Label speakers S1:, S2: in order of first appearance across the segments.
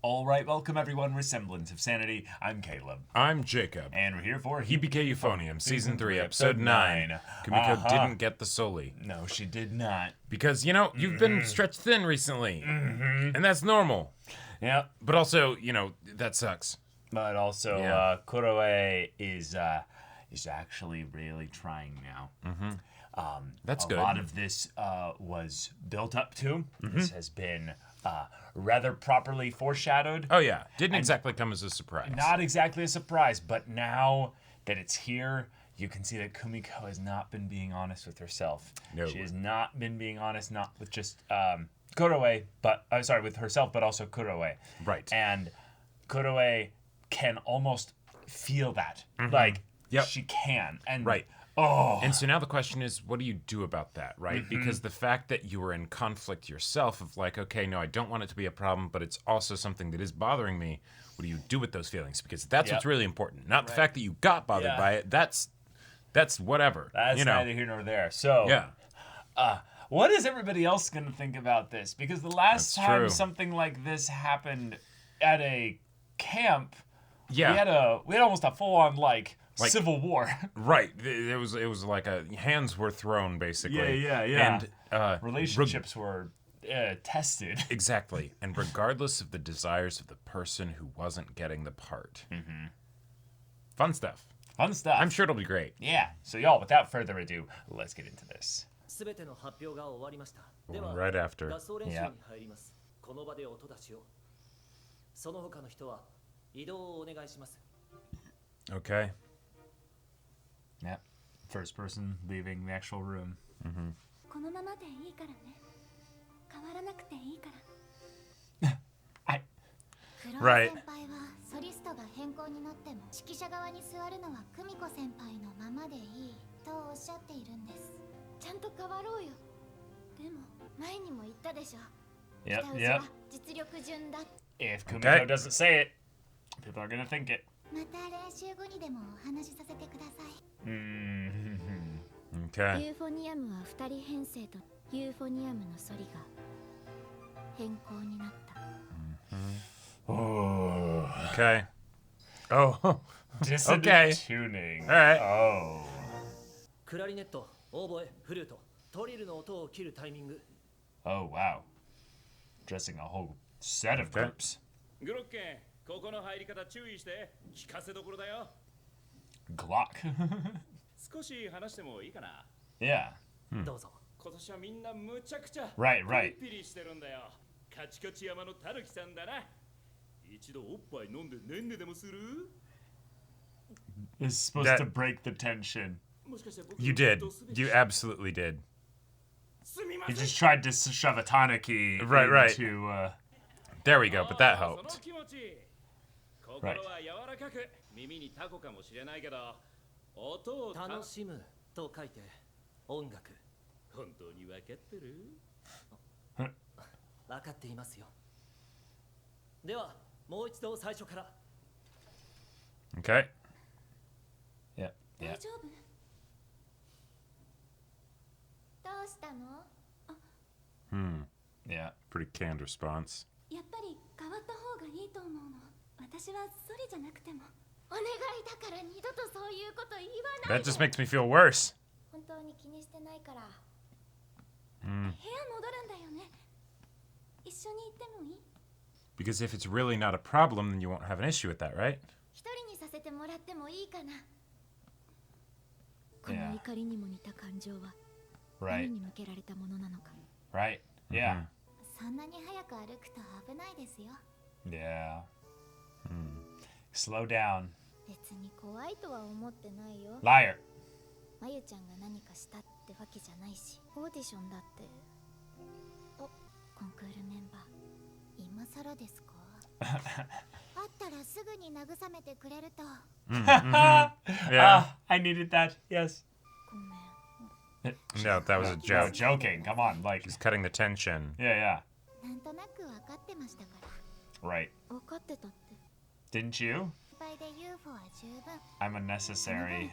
S1: All right, welcome everyone. We're Semblance of Sanity. I'm Caleb.
S2: I'm Jacob.
S1: And we're here for
S2: Hibike Euphonium, Season 3, Episode 9. Kumiko didn't get the Soli.
S1: No, she did not.
S2: Because, you've been stretched thin recently. And that's normal.
S1: Yeah.
S2: But also, that sucks.
S1: But also, Kuroe is actually really trying now.
S2: That's good.
S1: A lot of this was built up to. This has been rather properly foreshadowed.
S2: Oh, yeah. Didn't exactly come as a surprise.
S1: Not exactly a surprise, but now that it's here, you can see that Kumiko has not been being honest with herself.
S2: No.
S1: She has not been being honest, not with just Kuroe, but with herself, but also Kuroe.
S2: Right.
S1: And Kuroe can almost feel that. She can. And
S2: right.
S1: Oh.
S2: And so now the question is, what do you do about that, right? Because the fact that you were in conflict yourself of okay, no, I don't want it to be a problem, but it's also something that is bothering me. What do you do with those feelings? Because that's what's really important. Not the fact that you got bothered by it. That's whatever.
S1: That's neither here nor there. So, what is everybody else going to think about this? Because the last time something like this happened at a camp, we had almost a full-on civil war.
S2: Right. It was like hands were thrown, basically.
S1: Yeah.
S2: And
S1: relationships were tested.
S2: Exactly. And regardless of the desires of the person who wasn't getting the part. Fun stuff.
S1: Fun stuff.
S2: I'm sure it'll be great.
S1: Yeah. So y'all, without further ado, let's get into this.
S2: Right after.
S1: Yeah.
S2: Okay.
S1: Yeah. First person leaving the actual room.
S2: Right.
S1: Yep. If Kumiko doesn't say it, people are gonna think it.
S2: Okay. Okay. Oh.
S1: Dissonant tuning.
S2: All right.
S1: Oh. Oh, wow. Dressing a whole set of groups. Glock. Yeah. Right. It's supposed to break the tension.
S2: You did. You absolutely did.
S1: He just tried to shove a Tanaki into...
S2: There we go, but that helped.
S1: Right.
S2: Okay.
S1: Yeah. Yeah.
S2: Pretty canned response. That just makes me feel worse. Because if it's really not a problem, then you won't have an issue with that, right?
S1: Yeah. Right. Yeah. Yeah. Slow down. Liar.
S2: Yeah.
S1: I needed that. Yes.
S2: No, that was a
S1: No,
S2: joke.
S1: joking. Come on.
S2: He's cutting the tension.
S1: Yeah. Right. Didn't you? I'm unnecessary.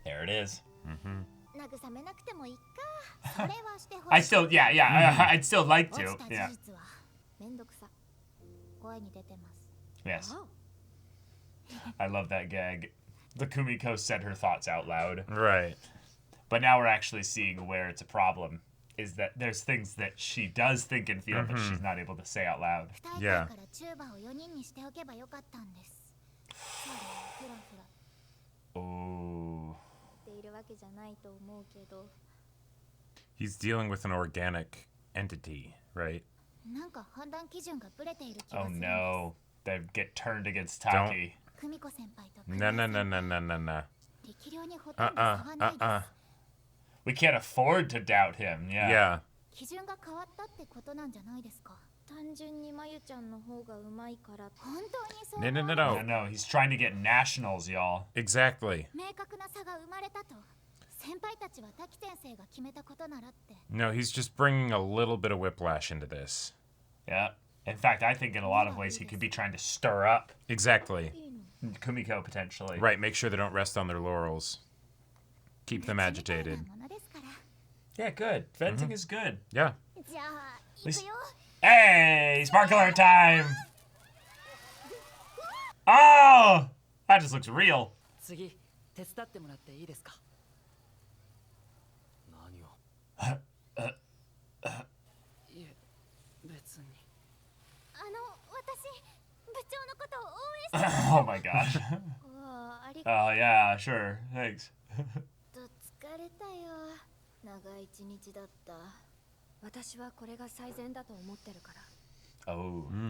S1: There it is. I still, I'd still like to. Yeah. Yes. I love that gag. The Kumiko said her thoughts out loud.
S2: Right.
S1: But now we're actually seeing where it's a problem. Is that there's things that she does think and feel, but she's not able to say out loud.
S2: Yeah.
S1: Oh.
S2: He's dealing with an organic entity, right?
S1: Oh no. They get turned against Taki.
S2: No.
S1: We can't afford to doubt him. Yeah. No. He's trying to get nationals, y'all.
S2: Exactly. No, he's just bringing a little bit of whiplash into this.
S1: Yeah. In fact, I think in a lot of ways he could be trying to stir up.
S2: Exactly.
S1: Kumiko, potentially.
S2: Right, make sure they don't rest on their laurels. Keep them agitated.
S1: Yeah, good. Venting is good.
S2: Yeah.
S1: Hey, sparkler time! Oh! That just looks real. Oh my gosh. Oh yeah, sure. Thanks. Oh.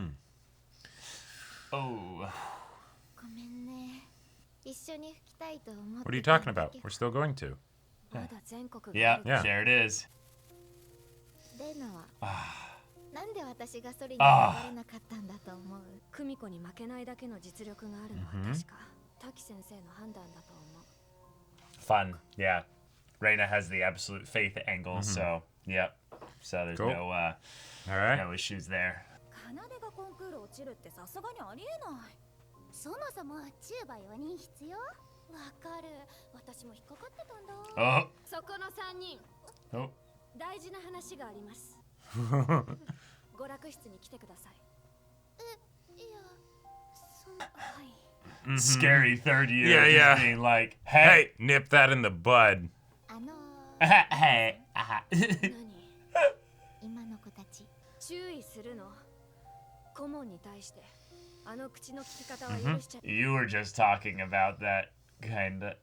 S1: Oh.
S2: What are you talking about? We're still going to.
S1: Yeah, there it is. Fun, yeah. Reina has the absolute faith angle, so yep. So there's
S2: cool.
S1: no issues there. Oh. Oh. Scary third year.
S2: Yeah.
S1: Being like, hey,
S2: nip that in the bud.
S1: Hey. You were just talking about that, kinda.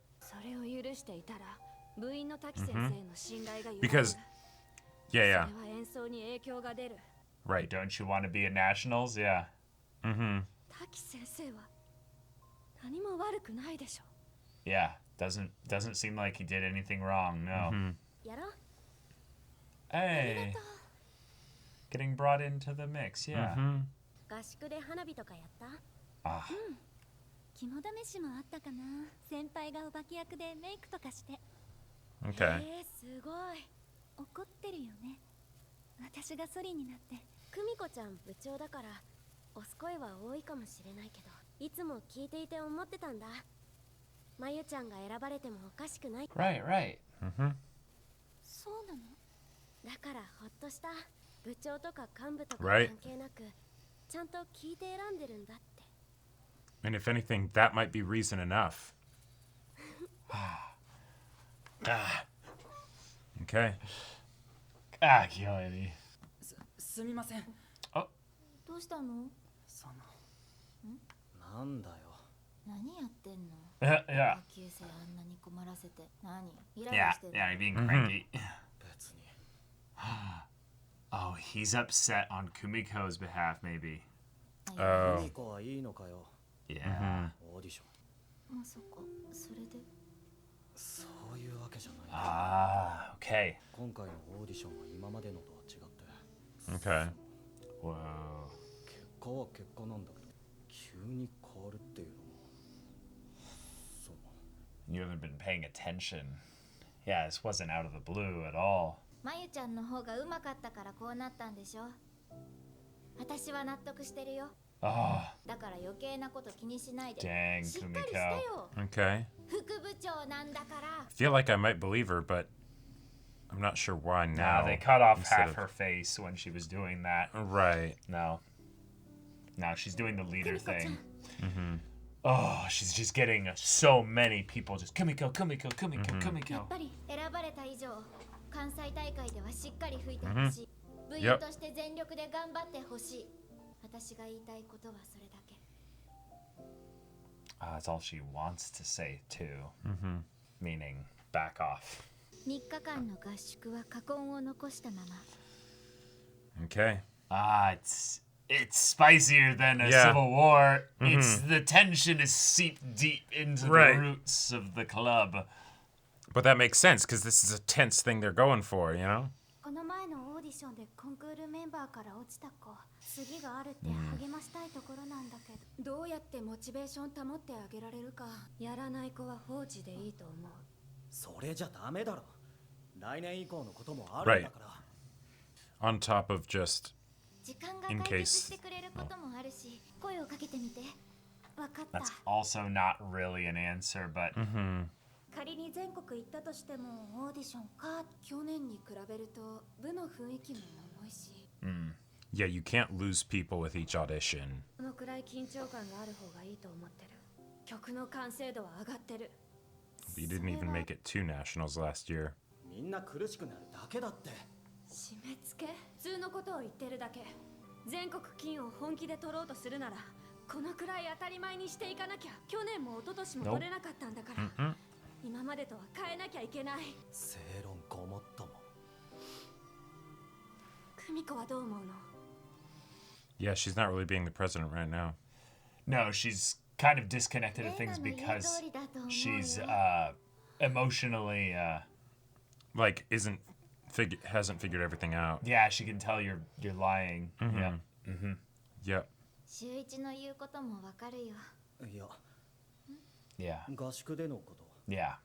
S2: Because, yeah.
S1: Right, don't you want to be at nationals? Yeah. Yeah, doesn't seem like he did anything wrong, no. Hey. Getting brought into the mix, yeah.
S2: Okay.
S1: Right.
S2: Right. And if anything, that might be reason enough. Okay.
S1: 清い。
S3: すみません。
S1: あ、
S4: どうしたの？
S3: なんだよ。
S4: 何やってんの？Yeah. 下級生あんなに困らせて何？イライラしてんの？
S1: Yeah, being cranky.
S3: 別に。
S1: Oh, he's upset on Kumiko's behalf, maybe.
S2: Oh.
S3: いい子はいいのかよ。
S1: Yeah.
S3: オーディション。
S4: まさかそれで？
S3: そういうわけじゃない。
S1: Ah, okay.
S3: 今回のオーディションは今までのとは違って。
S2: Okay.
S1: Whoa.
S3: 結果は結果なんだけど、急に変わるっていうのも。そう。
S1: You haven't been paying attention. Yeah, this wasn't out of the blue at all.
S4: まゆちゃんの方が上手かったからこうなったんでしょ。私は納得してるよ。
S1: Oh.
S4: だから余計なこと気にしないで。
S1: Dang,
S4: しっかりしてよ。
S2: Okay.
S4: 副部長なんだから。
S2: I feel like I might believe her, but I'm not sure why now.
S1: No, they cut off half her face when she was doing that.
S2: Right.
S1: No, she's doing the leader thing. Oh, she's just getting so many people just Kumiko.
S4: やっぱり選ばれた以上、関西大会ではしっかり吹いてほしい。部員として全力で頑張ってほしい。私が言いたいことはそれだけ。
S1: That's all she wants to say too. Meaning, back off.
S4: 3日間の合宿は禍根を残したまま。
S2: Okay.
S1: It's spicier than a civil war. It's the tension is seeped deep into the roots of the club.
S2: But that makes sense because this is a tense thing they're going for, you know?
S4: この前のオーディションでコンクールメンバーから落ちた子、次があるって励ましたいところなんだけど、どうやってモチベーション保ってあげられるか、やらない子は放置でいいと思う。
S3: それじゃダメだろ。来年以降のこともあるんだから。
S2: On top of just
S4: 時間が解決してくれることもあるし、声をかけてみて。わかった。
S1: That's also not really an answer, but
S4: 仮に全国行ったとしてもオーディションか。去年に比べると部の雰囲気も重いし。
S2: Yeah, you can't lose people with each audition.
S4: このくらい緊張感がある方がいいと思ってる。曲の完成度は上がってる。
S2: You didn't even make it to nationals last year.
S3: みんな苦しくなるだけだって。
S4: 締め付け？普通のことを言ってるだけ。全国金を本気で取ろうとするなら、このくらい当たり前にしていかなきゃ。去年も一昨年も取れなかったんだから。今までとは変えなきゃいけない。
S3: 正論ごもっとも。
S4: 久美子はどう思うの？
S2: Yeah, she's not really being the president right now.
S1: no, she's kind of disconnected of things because she's emotionally
S2: Like, hasn't figured everything out.
S1: yeah, she can tell you're lying.
S2: Yep.
S4: 週一の言うこともわかるよ。
S3: いや、
S1: Yeah.
S3: 合宿でのこと。
S1: Yeah.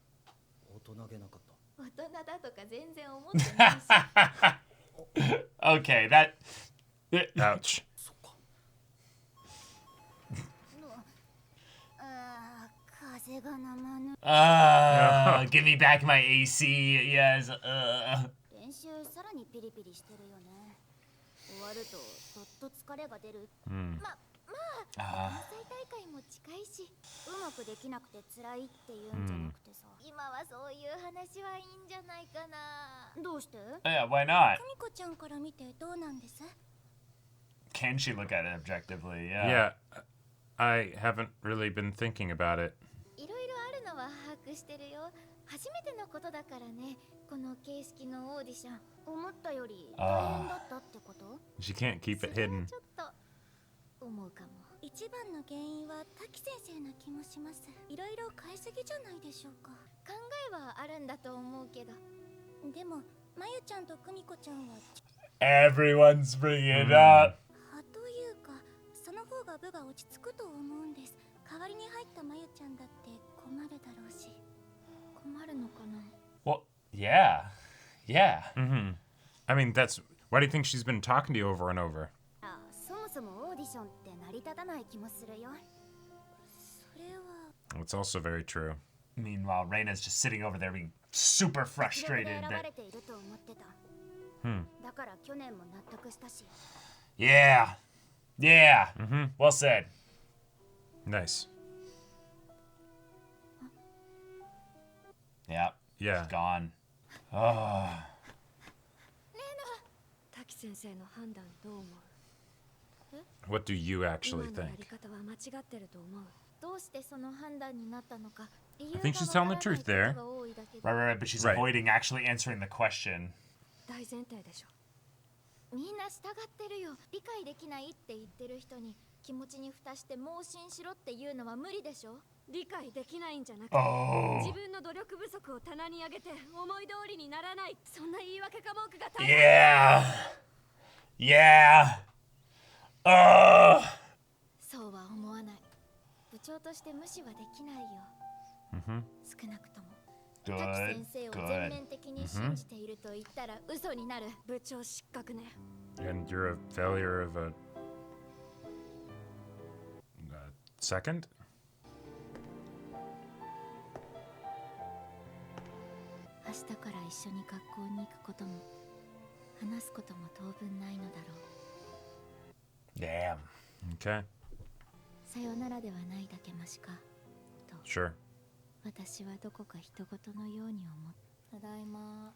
S3: 大人げなかった。
S4: 大人だとか全然思ってないし。
S1: Okay, that.
S2: Ouch.
S3: そっか。
S4: 風が生ぬ。
S1: Give me back my AC. Yes.
S4: 練習さらにピリピリしてるよね。終わるとどっと疲れが出る。関西大会も近いし、うまくできなくて辛いっていうんじゃなくてさ、今はそういう話はいいんじゃないかな。どうして？
S1: Yeah, why not?
S4: 久美子ちゃんから見てどうなんです？
S1: Can she look at it objectively? Yeah.
S2: Yeah, I haven't really been thinking about it.
S4: いろいろあるのは把握してるよ。初めてのことだからね。この形式のオーディション、思ったより大変だったってこと？
S2: She can't keep it hidden.
S4: ちょっと思うかも。一番の原因は滝先生な気もします。いろいろ買いすぎじゃないでしょうか。考えはあるんだと思うけど。でも、まゆちゃんと久美子ちゃんは
S1: Everyone's bringing it up.
S4: というか、その方が部が落ち着くと思うんです。代わりに入ったまゆちゃんだって困るだろうし。困るのかな？
S1: Well, yeah. Yeah.
S2: I mean, why do you think she's been talking to you over and over?
S4: そもそもオーディションって成り立たない気もするよ。それは。
S2: It's also very true.
S1: Meanwhile, Reina's just sitting over there being super frustrated.
S4: 選ばれていると思ってた。だから去年も納得したし。
S1: Yeah. Yeah. Well said.
S2: Nice.
S1: Yep.
S2: Yeah.
S1: She's gone. Oh.
S4: 滝先生の判断どう思う？
S2: What do you actually
S4: 今のやり
S2: think?
S4: 方は間違ってると思う。どうしてその判断になったのか。I
S2: think she's telling the truth there.
S1: Right, but she's
S2: Right.
S1: avoiding actually answering the question.
S4: 大前提でしょ。みんな従ってるよ。理解できないって言ってる人に気持ちに蓋して盲信しろっていうのは無理でしょ。理解できないんじゃなくて、自分の努力不足を棚に上げて思い通りにならない。そんな言い訳か文句が大変。
S1: Yeah.
S4: そうは思わない。部長として無視はできないよ。少なくとも。滝先生を全面的に信じていると言ったら嘘になる。部長失格ね。
S2: And you're a failure of a second?
S4: 明日から一緒に学校に行くことも話すことも当分ないのだろう。
S1: Damn.
S2: Okay.
S4: さよならではないだけマシかと
S2: Sure.
S4: 私はどこか人事のように思った。ただいま。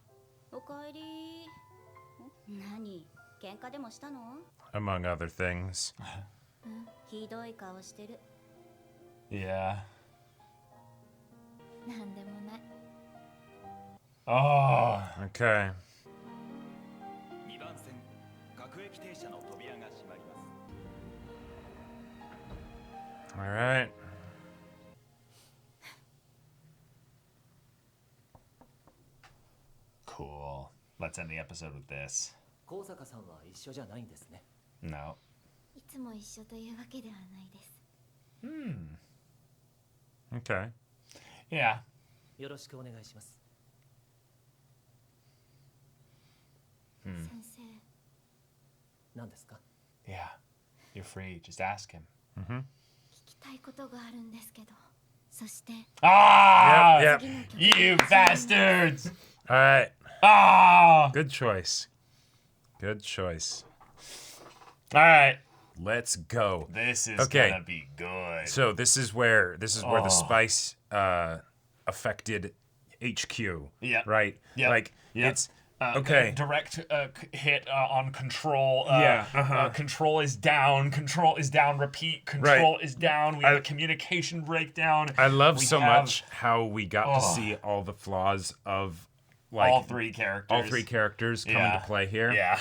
S4: おかえり。何喧嘩でもしたの？
S2: Among other things.
S4: ひどい顔してる。
S1: Yeah.
S4: なんでもない。
S1: Oh.
S2: Okay.
S5: 2番線各駅停車の扉が閉まります。
S2: All right.
S1: Cool. Let's end the episode with this.
S3: 高坂さんは一緒じゃないんですね。
S1: No.
S4: いつも一緒というわけではないです。
S2: Okay.
S1: Yeah.
S3: よろしくお願いします。
S4: 先生。
S3: 何ですか？
S1: Yeah. You're free. Just ask him.
S4: 聞きたいことがあるんですけど。そして。
S1: Ah!
S2: Yep.
S1: You bastards!
S2: All right.
S1: Ah!
S2: Good choice. Good choice.
S1: All right.
S2: Let's go.
S1: This is
S2: Okay.
S1: gonna be good.
S2: So this is where the spice affected HQ.
S1: Yeah.
S2: Right.
S1: Yep.
S2: Like
S1: Yep.
S2: it's okay.
S1: Direct hit on control.
S2: Yeah.
S1: Control is down. Control is down. Repeat. Control is down. We have a communication breakdown.
S2: I love
S1: We
S2: so
S1: have
S2: much how we got to see all the flaws of like
S1: all three characters.
S2: Come into play here.
S1: Yeah.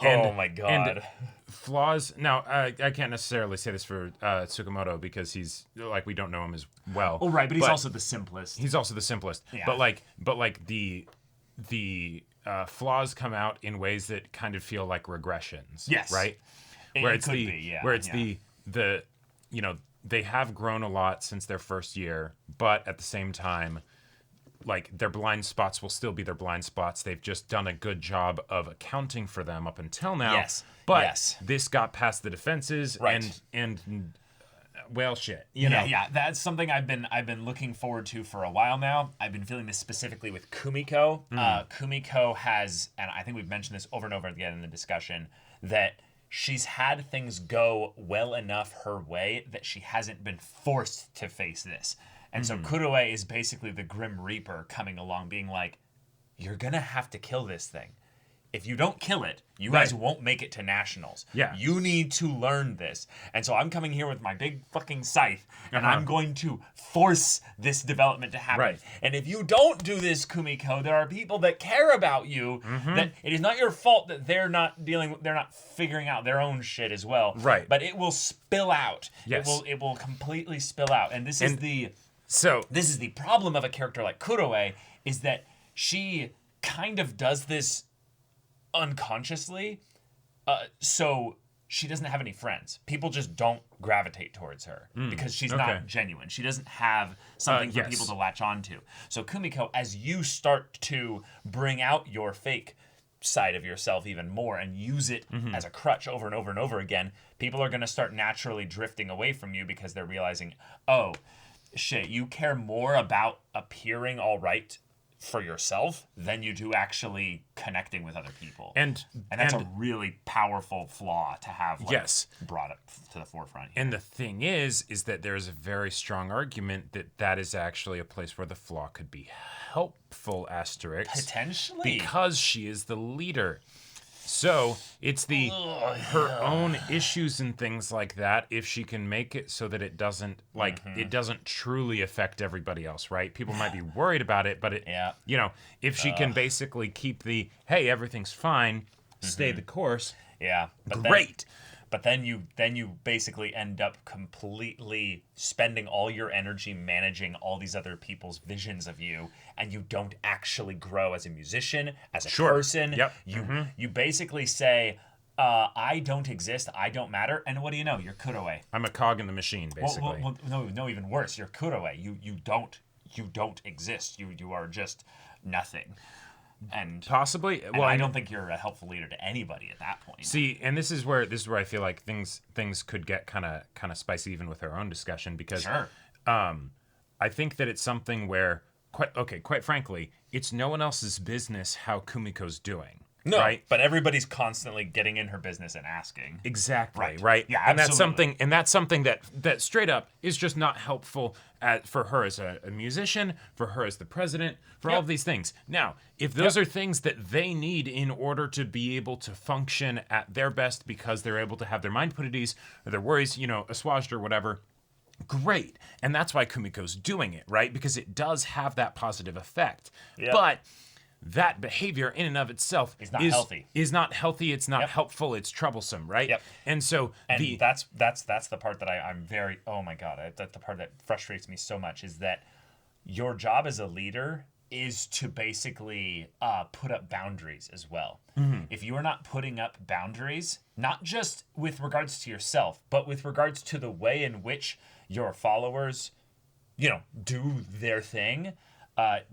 S2: And-
S1: Oh my god.
S2: and flaws. Now, I can't necessarily say this for Tsukamoto because he's like we don't know him as well.
S1: Oh right, but he's also the simplest.
S2: He's also the simplest.
S1: Yeah.
S2: But like the flaws come out in ways that kind of feel like regressions.
S1: Yes.
S2: Right.
S1: It
S2: Where it's
S1: could
S2: the
S1: be, yeah,
S2: where it's
S1: yeah.
S2: the you know they have grown a lot since their first year, but at the same time, like their blind spots will still be their blind spots. They've just done a good job of accounting for them up until now.
S1: Yes.
S2: But
S1: Yes.
S2: this got past the defenses
S1: Right.
S2: and well shit. You know.
S1: Yeah, that's something I've been looking forward to for a while now. I've been feeling this specifically with Kumiko. Kumiko has, and I think we've mentioned this over and over again in the discussion, that she's had things go well enough her way that she hasn't been forced to face this. And so Kurue is basically the Grim Reaper coming along being like, you're going to have to kill this thing. If you don't kill it, you guys won't make it to nationals.
S2: Yeah.
S1: You need to learn this. And so I'm coming here with my big fucking scythe, and I'm going to force this development to happen.
S2: Right.
S1: And if you don't do this, Kumiko, there are people that care about you, that it is not your fault that they're not figuring out their own shit as well.
S2: Right.
S1: But it will spill out.
S2: Yes.
S1: It will completely spill out. And this is the problem of a character like Kurue, is that she kind of does this unconsciously, so she doesn't have any friends. People just don't gravitate towards her because she's not genuine. She doesn't have something for people to latch onto. So Kumiko, as you start to bring out your fake side of yourself even more and use it as a crutch over and over and over again, people are going to start naturally drifting away from you because they're realizing, oh, shit, you care more about appearing all right for yourself than you do actually connecting with other people. And that's a really powerful flaw to have brought up to the forefront here.
S2: And the thing is that there's a very strong argument that is actually a place where the flaw could be helpful, asterisk.
S1: Potentially.
S2: Because she is the leader. So it's her own issues and things like that. If she can make it so that it doesn't it doesn't truly affect everybody else, right? People might be worried about it, but if she can basically keep the hey, everything's fine, stay the course.
S1: Yeah,
S2: great.
S1: But then you basically end up completely spending all your energy managing all these other people's visions of you, and you don't actually grow as a musician, as a person.
S2: Yep.
S1: You basically say, I don't exist, I don't matter, and what do you know? You're Kurue.
S2: I'm a cog in the machine, basically.
S1: Well, no, even worse. You're Kurue. You don't exist. You are just nothing. And
S2: possibly,
S1: well, I don't think you're a helpful leader to anybody at that point.
S2: See, and this is where I feel like things could get kind of spicy even with our own discussion because I think that it's something where quite frankly, it's no one else's business how Kumiko's doing.
S1: No,
S2: right?
S1: But everybody's constantly getting in her business and asking.
S2: Exactly, right?
S1: Yeah,
S2: and
S1: absolutely.
S2: that's something that straight up is just not helpful for her as a musician, for her as the president, for all of these things. Now, if those are things that they need in order to be able to function at their best because they're able to have their mind put at ease, or their worries, assuaged or whatever, great. And that's why Kumiko's doing it, right? Because it does have that positive effect. Yep. But that behavior in and of itself
S1: is not healthy.
S2: It's not helpful. It's troublesome, right?
S1: Yep.
S2: And so
S1: that's the part that I'm very, oh my God, that's the part that frustrates me so much, is that your job as a leader is to basically put up boundaries as well. Mm-hmm. If you are not putting up boundaries, not just with regards to yourself, but with regards to the way in which your followers, do their thing,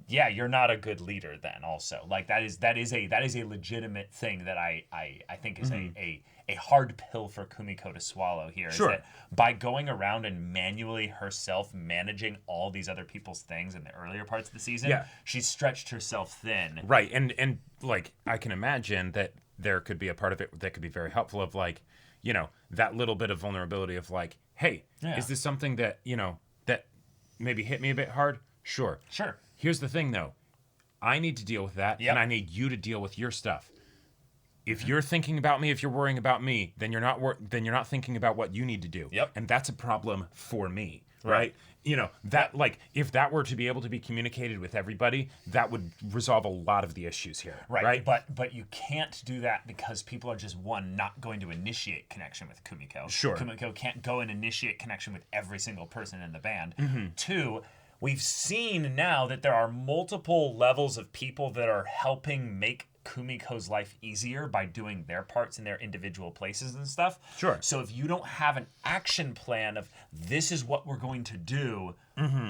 S1: you're not a good leader then also. Like that is a legitimate thing that I think is a hard pill for Kumiko to swallow here.
S2: Sure.
S1: Is that by going around and manually herself managing all these other people's things in the earlier parts of the season, she's stretched herself thin.
S2: Right. And like I can imagine that there could be a part of it that could be very helpful of like, that little bit of vulnerability of like, hey, is this something that, that maybe hit me a bit hard? Sure. Here's the thing, though. I need to deal with that, and I need you to deal with your stuff. If you're thinking about me, if you're worrying about me, then you're not thinking about what you need to do.
S1: Yep.
S2: And that's a problem for me, right? That like if that were to be able to be communicated with everybody, that would resolve a lot of the issues here, right?
S1: But you can't do that because people are just, one, not going to initiate connection with Kumiko.
S2: Sure.
S1: Kumiko can't go and initiate connection with every single person in the band. Mm-hmm. Two, we've seen now that there are multiple levels of people that are helping make Kumiko's life easier by doing their parts in their individual places and stuff.
S2: Sure.
S1: So if you don't have an action plan of this is what we're going to do,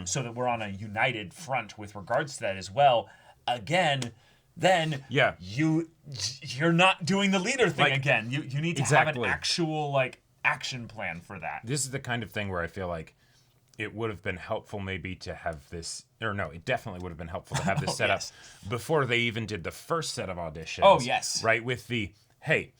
S1: so that we're on a united front with regards to that as well, again, then you're not doing the leader thing again. You need to have an actual action plan for that.
S2: This is the kind of thing where I feel like it would have been helpful maybe to have this, or no, it definitely would have been helpful to have this set up before they even did the first set of auditions.
S1: Oh, yes.
S2: Right, with the, hey,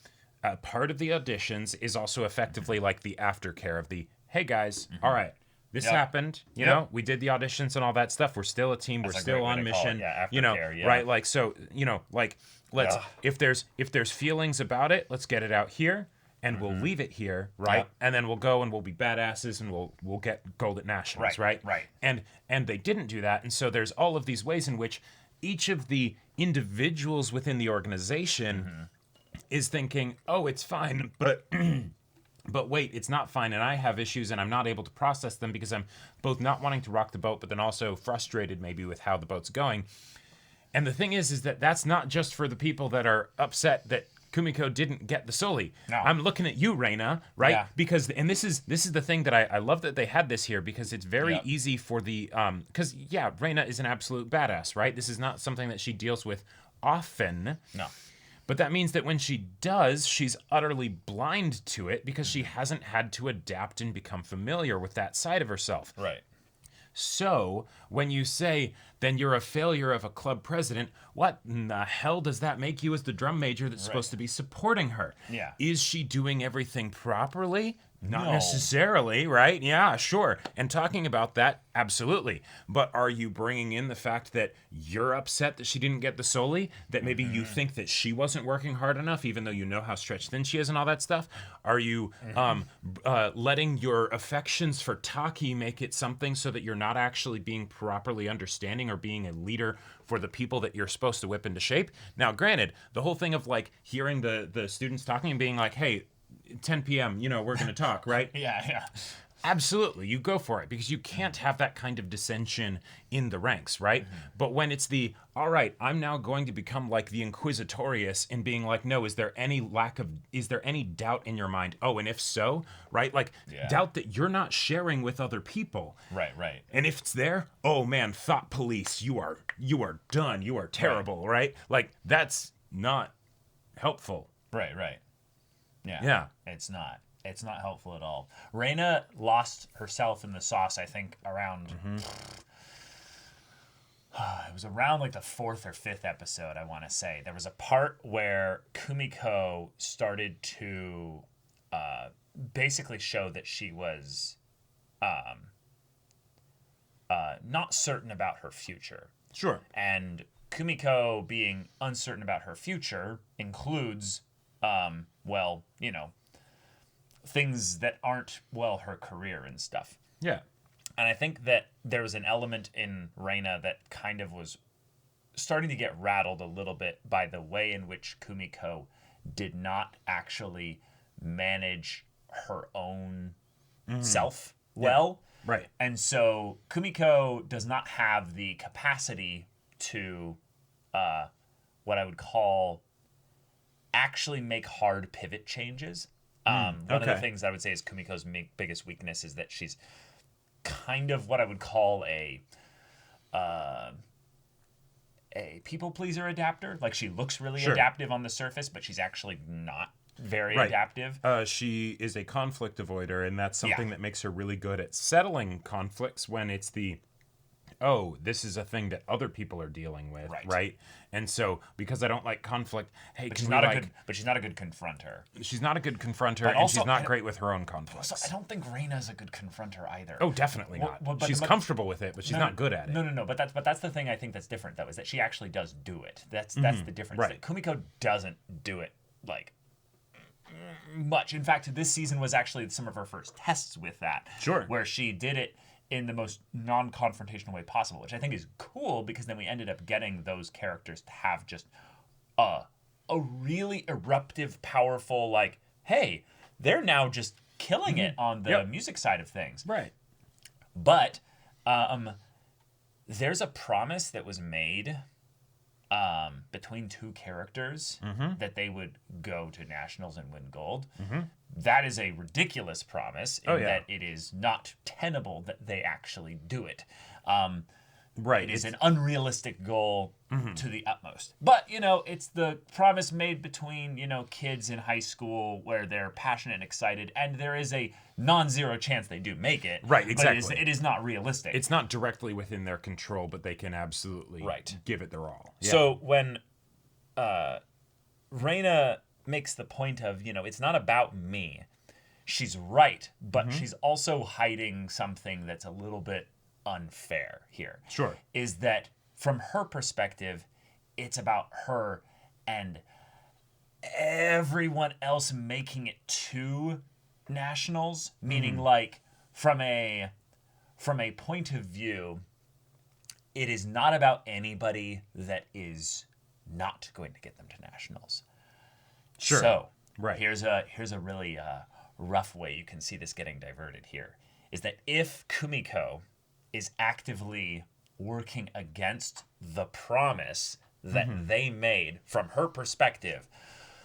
S2: part of the auditions is also effectively like the aftercare of the, hey guys, all right, this happened, you know, we did the auditions and all that stuff. We're still a team. We're still on mission, right? Like, so, like let's, if there's feelings about it, let's get it out here. And we'll leave it here, right? Yep. And then we'll go and we'll be badasses and we'll get gold at nationals, right?
S1: Right.
S2: And they didn't do that, and so there's all of these ways in which each of the individuals within the organization is thinking, oh, it's fine, but but wait, it's not fine, and I have issues, and I'm not able to process them because I'm both not wanting to rock the boat, but then also frustrated maybe with how the boat's going. And the thing is that that's not just for the people that are upset that Kumiko didn't get the Soli. No. I'm looking at you, Reina, right? Yeah. Because, and this is the thing that I love that they had this here, because it's very easy for the, because Reina is an absolute badass, right? This is not something that she deals with often.
S1: No.
S2: But that means that when she does, she's utterly blind to it because she hasn't had to adapt and become familiar with that side of herself.
S1: Right.
S2: So, when you say, then you're a failure of a club president, what in the hell does that make you as the drum major that's supposed to be supporting her?
S1: Yeah.
S2: Is she doing everything properly? Not necessarily, right? Yeah, sure. And talking about that, absolutely. But are you bringing in the fact that you're upset that she didn't get the Soli? That maybe you think that she wasn't working hard enough, even though you know how stretched thin she is and all that stuff? Are you letting your affections for Taki make it something so that you're not actually being properly understanding or being a leader for the people that you're supposed to whip into shape? Now, granted, the whole thing of like hearing the students talking and being like, hey, 10 p.m., we're going to talk, right?
S1: Yeah.
S2: Absolutely. You go for it, because you can't have that kind of dissension in the ranks, right? But when it's the, all right, I'm now going to become like the Inquisitorius and being like, no, is there any doubt in your mind? Oh, and if so, right? Like doubt that you're not sharing with other people.
S1: Right.
S2: And if it's there, oh man, thought police, you are done. You are terrible, right? Like that's not helpful.
S1: Right. Yeah. It's not helpful at all. Reina lost herself in the sauce, I think, around it was around like the 4th or 5th episode, I want to say. There was a part where Kumiko started to basically show that she was not certain about her future.
S2: Sure.
S1: And Kumiko being uncertain about her future includes, well, you know, things that aren't, well, her career and stuff.
S2: Yeah.
S1: And I think that there was an element in Reina that kind of was starting to get rattled a little bit by the way in which Kumiko did not actually manage her own self well.
S2: Yeah. Right.
S1: And so Kumiko does not have the capacity to what I would call actually make hard pivot changes. One of the things I would say is Kumiko's biggest weakness is that she's kind of what I would call a people pleaser adapter. Like, she looks really adaptive on the surface, but she's actually not very adaptive.
S2: She is a conflict avoider, and that's something that makes her really good at settling conflicts when it's this is a thing that other people are dealing with, right? And so, because I don't like conflict,
S1: but she's not a good confronter.
S2: She's not a good confronter, and she's not great with her own conflicts.
S1: Also, I don't think Reina's a good confronter either.
S2: Oh, definitely not. She's comfortable with it, but she's not good at it.
S1: No. But that's the thing I think that's different, though, is that she actually does do it. That's the difference.
S2: Right.
S1: Kumiko doesn't do it like much. In fact, this season was actually some of her first tests with that.
S2: Sure.
S1: Where she did it in the most non-confrontational way possible, which I think is cool, because then we ended up getting those characters to have just a really eruptive, powerful, like, hey, they're now just killing it on the music side of things.
S2: Right.
S1: But there's a promise that was made between two characters that they would go to nationals and win gold. That is a ridiculous promise in that it is not tenable that they actually do it. It is an unrealistic goal to the utmost. But, you know, it's the promise made between, you know, kids in high school where they're passionate and excited, and there is a non-zero chance they do make it.
S2: Right, exactly.
S1: But it is not realistic.
S2: It's not directly within their control, but they can absolutely give it their all.
S1: Yeah. So when Reina makes the point of, you know, it's not about me, she's right, but she's also hiding something that's a little bit unfair here.
S2: Sure.
S1: Is that from her perspective, it's about her and everyone else making it to nationals, meaning like from a point of view, it is not about anybody that is not going to get them to nationals.
S2: Sure.
S1: So here's a really rough way you can see this getting diverted here, is that if Kumiko is actively working against the promise that they made from her perspective,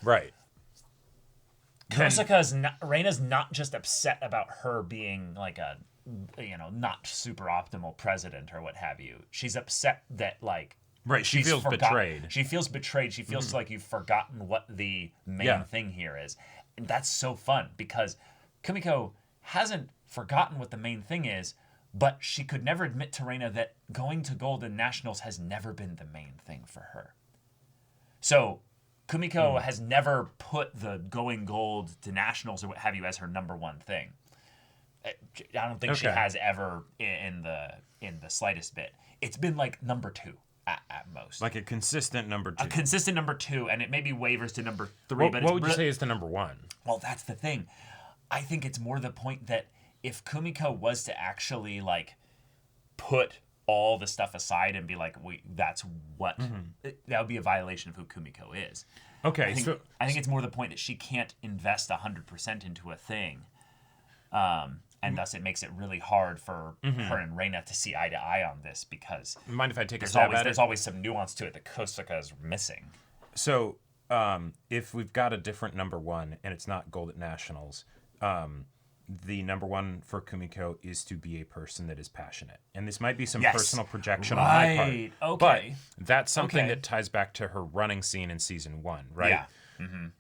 S2: right?
S1: Reina's not just upset about her being like a, you know, not super optimal president or what have you. She's upset that, like,
S2: she feels betrayed.
S1: She feels betrayed. She feels like you've forgotten what the main thing here is. And that's so fun, because Kumiko hasn't forgotten what the main thing is, but she could never admit to Reina that going to gold in nationals has never been the main thing for her. So Kumiko has never put the going gold to nationals or what have you as her number one thing. I don't think she has ever in the slightest bit. It's been like number two at most.
S2: Like a consistent number two.
S1: A consistent number two, and it maybe wavers to number three.
S2: What would you say is the number one?
S1: Well, that's the thing. I think it's more the point that if Kumiko was to actually, like, put all the stuff aside and be like, that's what, that would be a violation of who Kumiko is.
S2: Okay.
S1: I think it's more the point that she can't invest 100% into a thing. And thus it makes it really hard for her and Reina to see eye to eye on this, because
S2: mind if I take a stab at it?
S1: There's always some nuance to it that Kosaka is missing.
S2: So if we've got a different number one and it's not gold at nationals, the number one for Kumiko is to be a person that is passionate. And this might be some personal projection on my part.
S1: Okay.
S2: But that's something that ties back to her running scene in season 1, right?
S1: Yeah.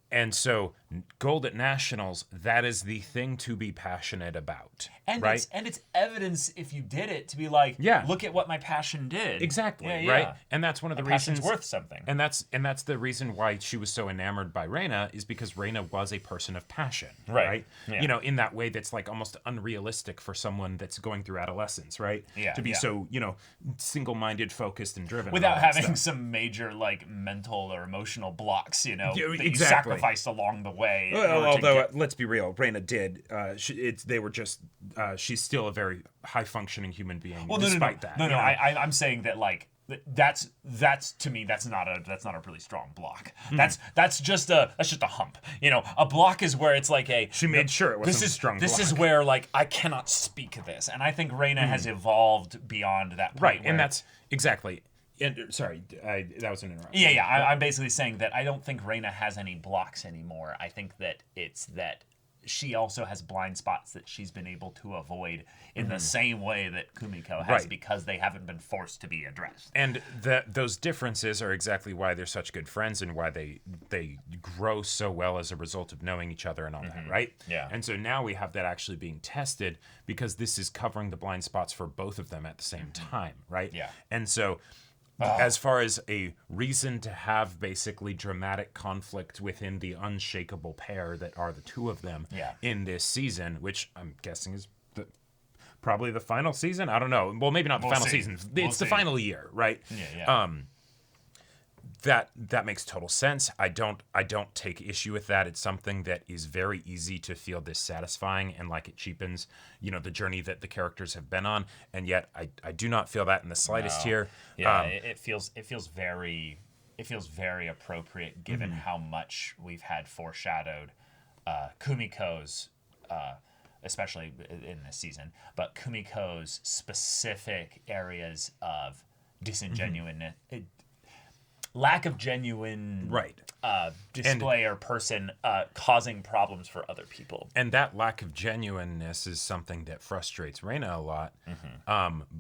S2: And so, gold at nationals, that is the thing to be passionate about,
S1: and
S2: right?
S1: It's evidence if you did it to be like, look at what my passion did.
S2: Exactly, right? And that's one of the reasons
S1: passion's worth something.
S2: And that's the reason why she was so enamored by Reina, is because Reina was a person of passion, right?
S1: Yeah.
S2: You know, in that way that's like almost unrealistic for someone that's going through adolescence, right?
S1: Yeah.
S2: To be so, you know, single-minded, focused and driven.
S1: Without having some major like mental or emotional blocks, you know, that you sacrificed along the way.
S2: Well, although let's be real, Reina did. She's still a very high-functioning human being.
S1: Well,
S2: despite that.
S1: No. I'm saying that like that's to me that's not a really strong block. That's just a hump. You know, a block is where it's like
S2: she made sure it wasn't a strong block.
S1: This is where like I cannot speak this, and I think Reina has evolved beyond that point.
S2: Right, and that's exactly. And sorry, that was an interruption.
S1: Yeah. I'm basically saying that I don't think Reina has any blocks anymore. I think that it's that she also has blind spots that she's been able to avoid in the same way that Kumiko has, because they haven't been forced to be addressed.
S2: And those differences are exactly why they're such good friends and why they grow so well as a result of knowing each other and all that, right?
S1: Yeah.
S2: And so now we have that actually being tested, because this is covering the blind spots for both of them at the same time, right?
S1: Yeah.
S2: And so as far as a reason to have basically dramatic conflict within the unshakable pair that are the two of them in this season, which I'm guessing is probably the final season. I don't know. Well, maybe not the final season. It's the final year, right?
S1: Yeah.
S2: That makes total sense. I don't take issue with that. It's something that is very easy to feel dissatisfying, and like it cheapens, you know, the journey that the characters have been on. And yet I do not feel that in the slightest here.
S1: Yeah, it feels very appropriate given how much we've had foreshadowed Kumiko's especially in this season, but Kumiko's specific areas of disingenuousness, lack of genuine display or person causing problems for other people.
S2: And that lack of genuineness is something that frustrates Reina a lot.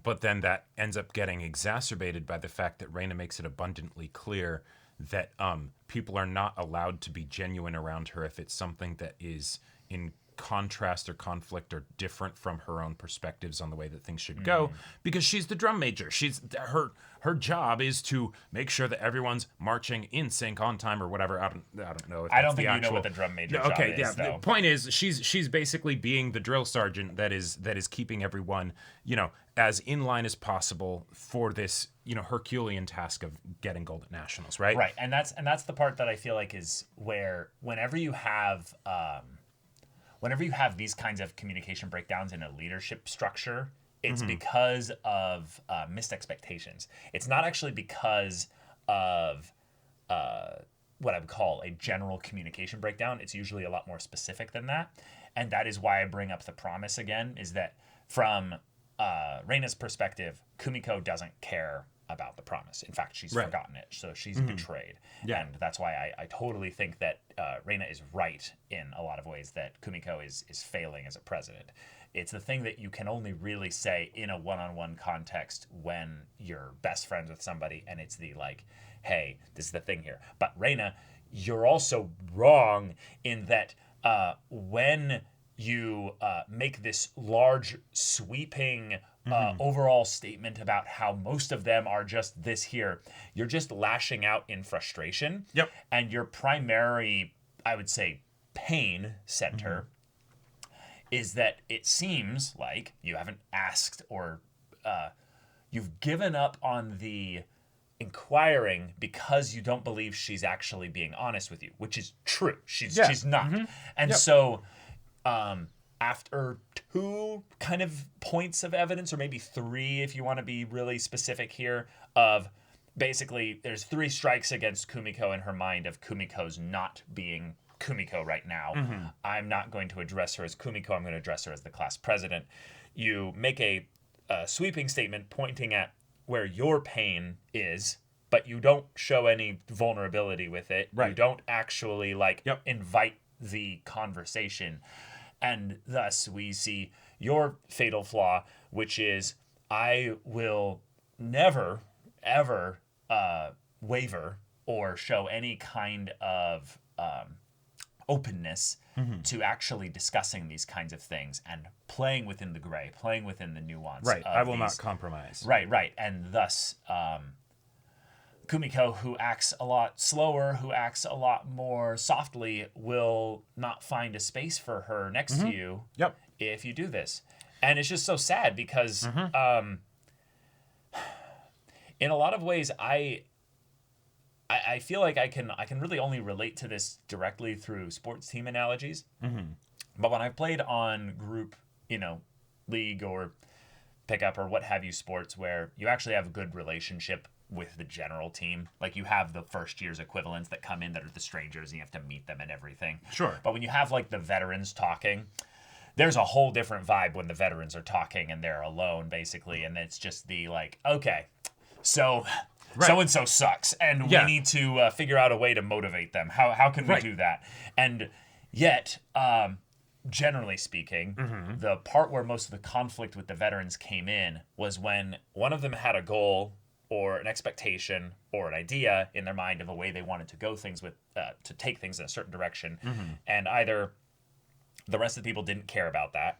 S2: But then that ends up getting exacerbated by the fact that Reina makes it abundantly clear that people are not allowed to be genuine around her if it's something that is in contrast or conflict or different from her own perspectives on the way that things should go, because she's the drum major. She's her job is to make sure that everyone's marching in sync on time or whatever. I don't know if that's
S1: I don't think
S2: the
S1: you know what the drum major job is.
S2: The point is she's basically being the drill sergeant that is keeping everyone, you know, as in line as possible for this, you know, Herculean task of getting gold at nationals, right?
S1: Right. And that's the part that I feel like is where whenever you have these kinds of communication breakdowns in a leadership structure, it's because of missed expectations. It's not actually because of what I would call a general communication breakdown. It's usually a lot more specific than that. And that is why I bring up the promise again, is that from Reina's perspective, Kumiko doesn't care about the promise. In fact, she's forgotten it, so she's betrayed. Yeah. And that's why I totally think that Reina is right in a lot of ways that Kumiko is failing as a president. It's the thing that you can only really say in a one-on-one context when you're best friends with somebody, and it's the like, hey, this is the thing here. But Reina, you're also wrong in that when you make this large, sweeping overall statement about how most of them are just this here, you're just lashing out in frustration.
S2: Yep.
S1: And your primary, I would say, pain center is that it seems like you haven't asked or you've given up on the inquiring because you don't believe she's actually being honest with you, which is true. She's not. And so after 2 kind of points of evidence, or maybe 3 if you want to be really specific here, of basically there's 3 strikes against Kumiko in her mind of Kumiko's not being Kumiko right now. I'm not going to address her as Kumiko. I'm going to address her as the class president. You make a sweeping statement pointing at where your pain is, but you don't show any vulnerability with it. Right. You don't actually invite the conversation. And thus we see your fatal flaw, which is I will never, ever waver or show any kind of openness to actually discussing these kinds of things and playing within the gray, playing within the nuance.
S2: Right. I will not compromise.
S1: Right. And thus, Kumiko, who acts a lot slower, who acts a lot more softly, will not find a space for her next to you if you do this. And it's just so sad because in a lot of ways, I feel like I can really only relate to this directly through sports team analogies. But when I've played on group, league or pickup or what have you sports where you actually have a good relationship with the general team, like you have the first year's equivalents that come in that are the strangers and you have to meet them and everything.
S2: Sure.
S1: But when you have like the veterans talking, there's a whole different vibe when the veterans are talking and they're alone basically, and it's just the like, okay, so so-and-so sucks, and we need to figure out a way to motivate them. How can we do that? And yet, generally speaking, the part where most of the conflict with the veterans came in was when one of them had a goal or an expectation or an idea in their mind of a way they wanted to go things with, to take things in a certain direction, and either the rest of the people didn't care about that,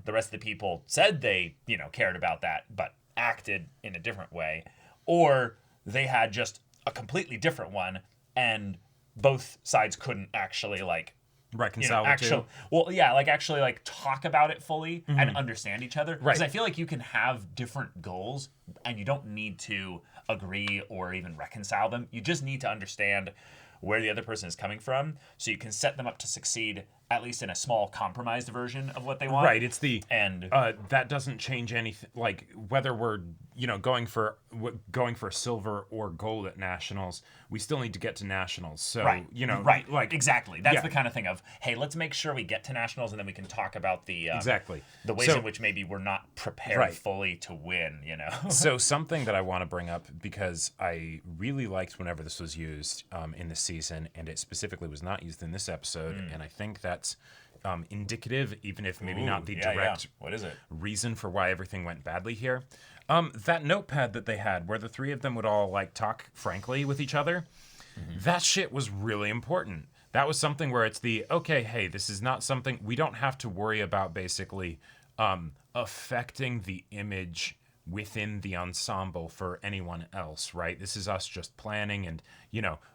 S1: the rest of the people said they, cared about that, but acted in a different way, or they had just a completely different one, and both sides couldn't actually
S2: reconcile the two.
S1: Actually talk about it fully and understand each other. Because I feel like you can have different goals and you don't need to agree or even reconcile them. You just need to understand where the other person is coming from so you can set them up to succeed, at least in a small compromised version of what they want.
S2: Right. It's that doesn't change anything. Like whether we're going for silver or gold at nationals, we still need to get to nationals. So
S1: exactly. That's the kind of thing of, hey, let's make sure we get to nationals and then we can talk about the the ways in which maybe we're not prepared fully to win.
S2: So something that I want to bring up, because I really liked whenever this was used in the season, and it specifically was not used in this episode, and I think that's indicative, even if maybe not the direct
S1: What is it?
S2: reason for why everything went badly here. That notepad that they had where the three of them would all talk frankly with each other, that shit was really important. That was something where it's hey, this is not something, we don't have to worry about basically affecting the image within the ensemble for anyone else, right? This is us just planning and,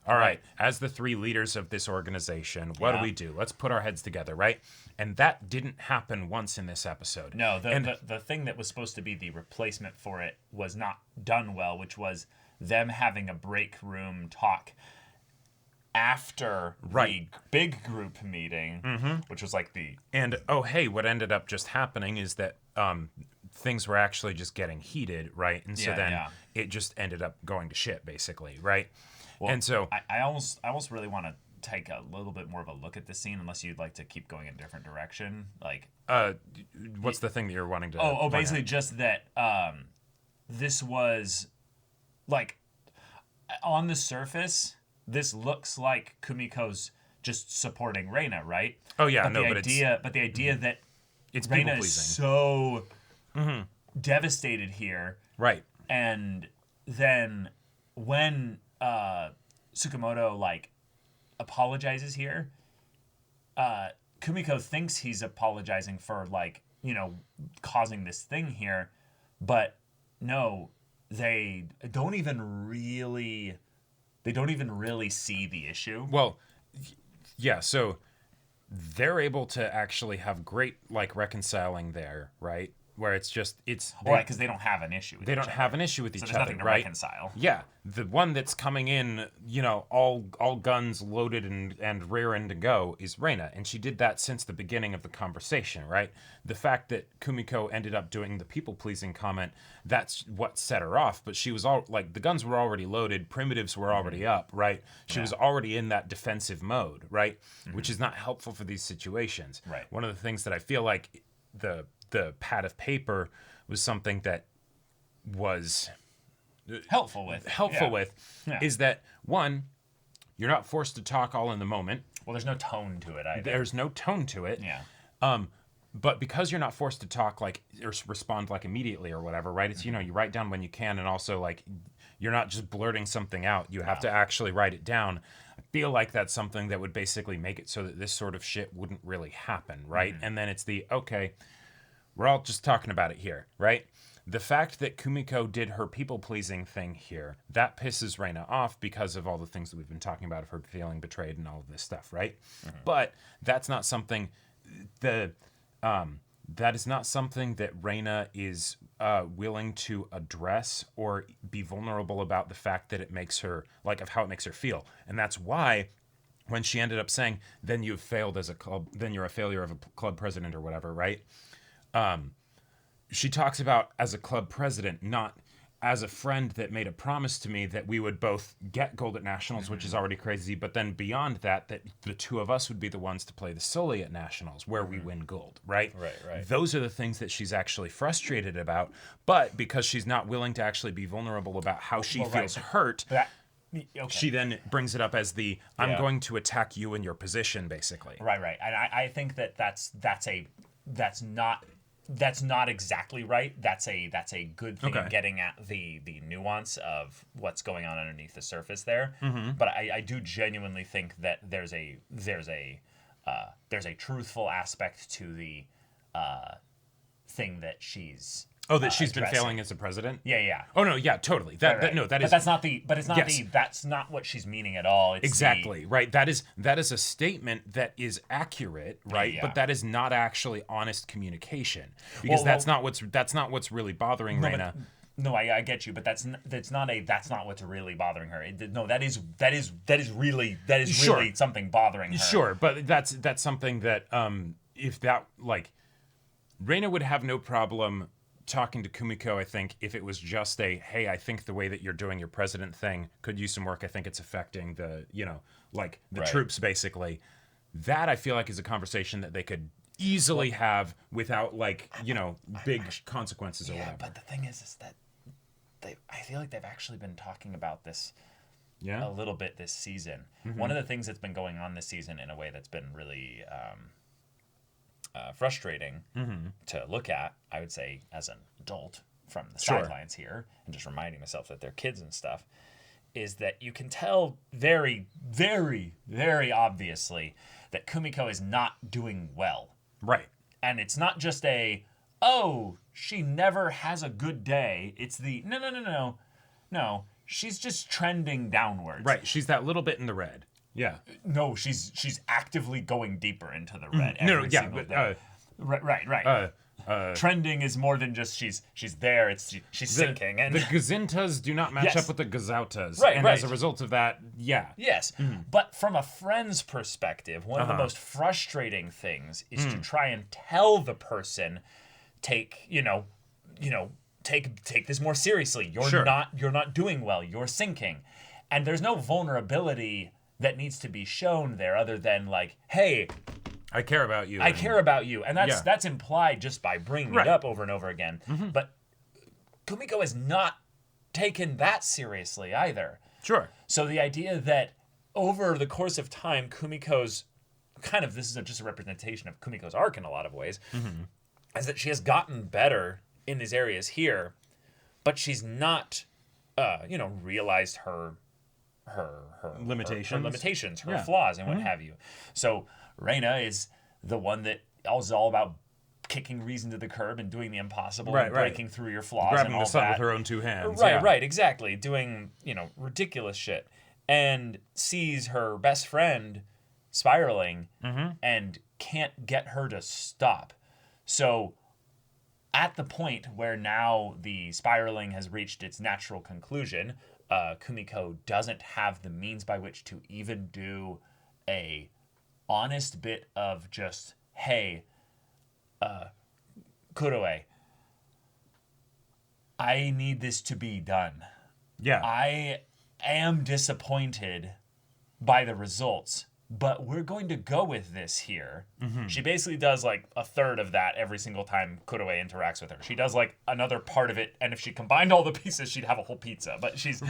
S2: all right, as the three leaders of this organization, what do we do? Let's put our heads together, right? And that didn't happen once in this episode.
S1: No, the thing that was supposed to be the replacement for it was not done well, which was them having a break room talk after the big group meeting, which was
S2: And, what ended up just happening is that things were actually just getting heated, right? And so it just ended up going to shit, basically, right?
S1: Well,
S2: and so
S1: I almost really want to take a little bit more of a look at this scene, unless you'd like to keep going in a different direction.
S2: What's the thing that you're wanting to?
S1: Basically just that this was on the surface, this looks like Kumiko's just supporting Reina, right?
S2: Oh yeah,
S1: but the idea that
S2: it's
S1: Reina is so devastated here,
S2: right?
S1: And then when Tsukamoto apologizes here, Kumiko thinks he's apologizing for causing this thing here, but no, they don't even really see the issue.
S2: Well, yeah, so they're able to actually have great reconciling there, right? Where it's
S1: because they don't have an issue with
S2: each other. They don't have an issue with each other,
S1: nothing to
S2: right?
S1: reconcile.
S2: Yeah. The one that's coming in, all guns loaded and rearing to go is Reina, and she did that since the beginning of the conversation, right? The fact that Kumiko ended up doing the people-pleasing comment, that's what set her off, but she was all the guns were already loaded, primitives were already up, right? She was already in that defensive mode, right? Which is not helpful for these situations.
S1: Right.
S2: One of the things that I feel like the pad of paper was something that was
S1: helpful with
S2: is that, one, you're not forced to talk all in the moment.
S1: Well, there's no tone to it either.
S2: There's no tone to it.
S1: Yeah.
S2: But because you're not forced to talk or respond immediately or whatever, right? It's you write down when you can, and also you're not just blurting something out. You have to actually write it down. feel like that's something that would basically make it so that this sort of shit wouldn't really happen, right? And then it's okay, we're all just talking about it here, right? The fact that Kumiko did her people-pleasing thing here, that pisses Reina off because of all the things that we've been talking about of her feeling betrayed and all of this stuff, right? But that's not something that is not something that Reina is willing to address or be vulnerable about the fact that it makes her, like, of how it makes her feel. And that's why when she ended up saying, then you've failed as a club, then you're a failure of a club president or whatever, right? She talks about as a club president, not as a friend that made a promise to me that we would both get gold at nationals, which is already crazy. But then beyond that, that the two of us would be the ones to play the Soli at nationals where we win gold, right?
S1: Right.
S2: Those are the things that she's actually frustrated about. But because she's not willing to actually be vulnerable about how she feels hurt, she then brings it up as I'm going to attack you in your position, basically.
S1: Right. And I think that's not exactly right. That's a good thing in getting at the nuance of what's going on underneath the surface there. But I do genuinely think that there's a truthful aspect to the thing that she's
S2: she's been failing as a president.
S1: Yeah.
S2: Oh no, yeah, totally. That is.
S1: But that's not that's not what she's meaning at all. It's
S2: exactly right. That is a statement that is accurate, right? But that is not actually honest communication because that's not what's really bothering Reina.
S1: No, I get you, but that's not what's really bothering her. That is really something bothering her.
S2: Sure, but that's something that if that, like, Reina would have no problem talking to Kumiko, I think, if it was just hey, I think the way that you're doing your president thing could use some work. I think it's affecting the troops, basically. That, I feel like, is a conversation that they could easily have without, big consequences or whatever.
S1: But the thing is that I feel like they've actually been talking about this a little bit this season. One of the things that's been going on this season in a way that's been really frustrating to look at, I would say, as an adult from the sidelines here, and just reminding myself that they're kids and stuff, is that you can tell very, very, very obviously that Kumiko is not doing well.
S2: Right.
S1: And it's not just she never has a good day. It's no, she's just trending downwards.
S2: Right, she's that little bit in the red. Yeah.
S1: No, she's actively going deeper into the red. Right. Trending is more than just she's there. She's sinking. And
S2: the Gazintas do not match up with the Gazautas.
S1: Right.
S2: As a result of that,
S1: Yes. But from a friend's perspective, one of the most frustrating things is to try and tell the person, take this more seriously. You're not doing well. You're sinking. And there's no vulnerability that needs to be shown there other than hey,
S2: I care about you.
S1: And that's implied just by bringing it up over and over again. But Kumiko has not taken that seriously either.
S2: Sure.
S1: So the idea that over the course of time, Kumiko's this is just a representation of Kumiko's arc in a lot of ways, is that she has gotten better in these areas here, but she's not, realized her limitations, her flaws, and what have you. So Reina is the one that is all about kicking reason to the curb and doing the impossible and breaking through your flaws,
S2: grabbing
S1: and all
S2: the sun
S1: that
S2: with her own two hands.
S1: Right, exactly. Doing, ridiculous shit. And sees her best friend spiraling and can't get her to stop. So at the point where now the spiraling has reached its natural conclusion, Kumiko doesn't have the means by which to even do a honest bit of just, hey, Kuroe, I need this to be done.
S2: Yeah.
S1: I am disappointed by the results, but we're going to go with this here. She basically does a third of that every single time Kuroe interacts with her. She does another part of it, and if she combined all the pieces, she'd have a whole pizza. But she's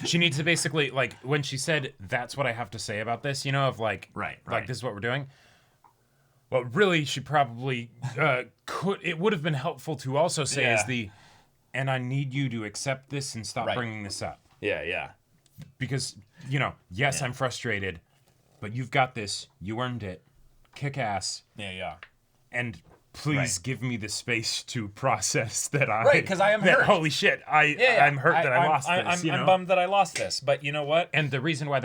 S2: she needs to basically when she said that's what I have to say about this, of this is what we're doing. Well, really, she probably it would have been helpful to also say and I need you to accept this and stop bringing this up.
S1: Yeah.
S2: because, yes, I'm frustrated, but you've got this. You earned it. Kick ass.
S1: Yeah.
S2: And please give me the space to process that
S1: because I am hurt.
S2: Holy shit, I'm hurt that I lost this.
S1: I'm bummed that I lost this, but you know what?
S2: And the reason why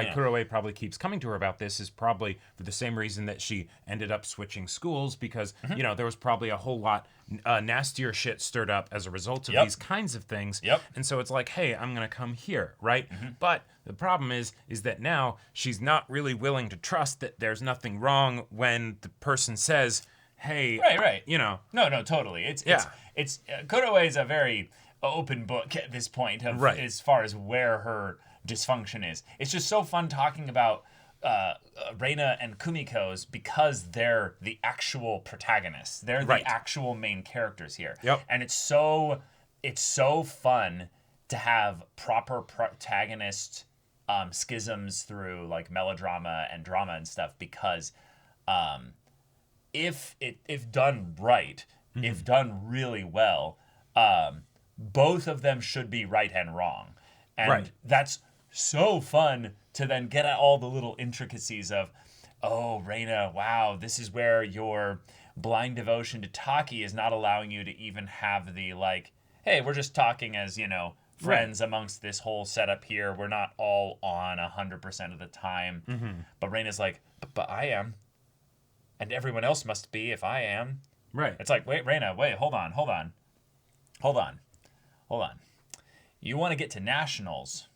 S2: Kuroe probably keeps coming to her about this is probably for the same reason that she ended up switching schools, because there was probably a whole lot nastier shit stirred up as a result of these kinds of things. And so it's like, hey, I'm gonna come here, right? But the problem is that now she's not really willing to trust that there's nothing wrong when the person says, hey,
S1: right.
S2: No,
S1: totally. It's Kuroe is a very open book at this point as far as where her dysfunction is. It's just so fun talking about Reina and Kumiko's because they're the actual protagonists. They're the actual main characters here. And it's so fun to have proper protagonist schisms through like melodrama and drama and stuff, because if done right, if done really well, both of them should be right and wrong. And that's so fun to then get at all the little intricacies of, oh, Reina, wow, this is where your blind devotion to Taki is not allowing you to even have the, like, hey, we're just talking as, friends amongst this whole setup here. We're not all on 100% of the time. But Reina's like, but I am. And everyone else must be if I am.
S2: Right.
S1: It's like, wait, Reina, hold on. You want to get to nationals.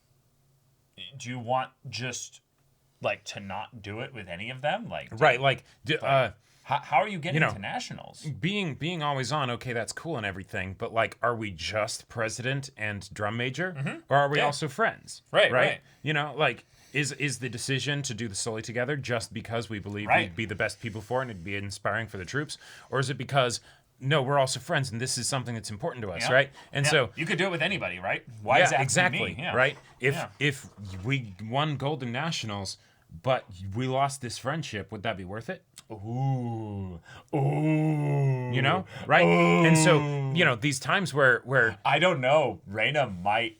S1: Do you want just, like, to not do it with any of them? How are you getting to nationals?
S2: Being always on, okay, that's cool and everything, but, like, are we just president and drum major? Or are we also friends?
S1: Right.
S2: Is the decision to do the Soli together just because we believe we'd be the best people for it and it'd be inspiring for the troops? Or is it because, no, we're also friends and this is something that's important to us, right? And so...
S1: You could do it with anybody, right? Why is that
S2: exactly,
S1: me?
S2: Right? If we won Golden Nationals, but we lost this friendship, would that be worth it?
S1: Ooh.
S2: Right? Ooh. And so, these times where...
S1: I don't know. Reina might...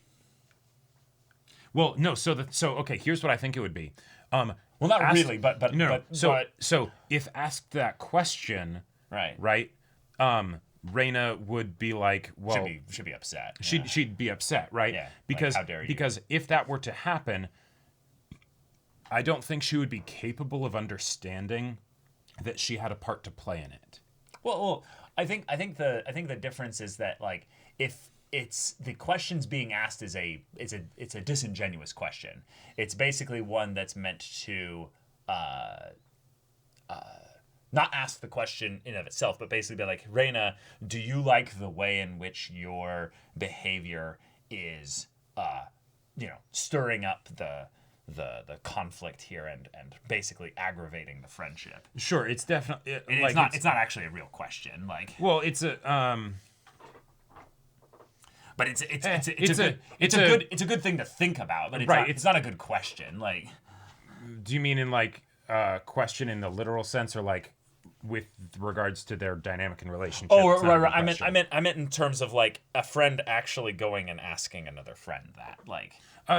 S2: Well, no, so okay, here's what I think it would be.
S1: Well, not really, but
S2: so if asked that question, right, Reina would be like, well,
S1: should be upset.
S2: She'd be upset, right?
S1: Yeah.
S2: Because
S1: how dare you?
S2: Because if that were to happen, I don't think she would be capable of understanding that she had a part to play in it.
S1: Well, I think the difference is that, like, if it's the questions being asked it's a disingenuous question. It's basically one that's meant to not ask the question in of itself, but basically be like, Reina, do you like the way in which your behavior is stirring up the conflict here and basically aggravating the friendship?
S2: Sure, it's definitely
S1: it's not actually a real question. Like,
S2: well, it's a
S1: but it's a good thing to think about, but it's not a good question. Like,
S2: do you mean in like question in the literal sense, or like with regards to their dynamic and relationship?
S1: Oh, right. I meant in terms of like a friend actually going and asking another friend that, like.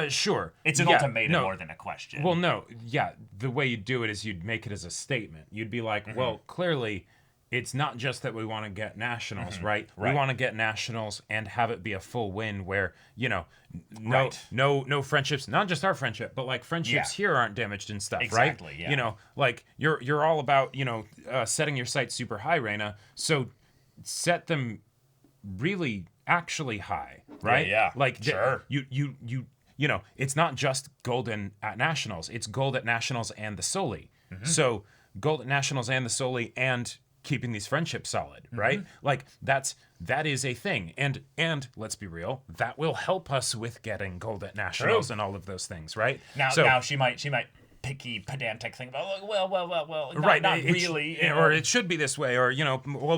S2: Sure.
S1: It's an ultimatum more than a question.
S2: Well, no, yeah. The way you'd do it is you'd make it as a statement. You'd be like, well, clearly, it's not just that we want to get nationals, right? We want to get nationals and have it be a full win where, no friendships, not just our friendship, but like friendships here aren't damaged and stuff,
S1: exactly,
S2: right?
S1: Yeah.
S2: Like you're all about, setting your sights super high, Reina. So set them really actually high, right?
S1: Yeah.
S2: Like
S1: sure.
S2: It's not just gold at nationals. It's gold at nationals and the Soli. So gold at nationals and the Soli and keeping these friendships solid, right? Like that is a thing. And let's be real, that will help us with getting gold at nationals and all of those things, right?
S1: Now she might picky pedantic thing about, well, not really.
S2: Or it should be this way, or,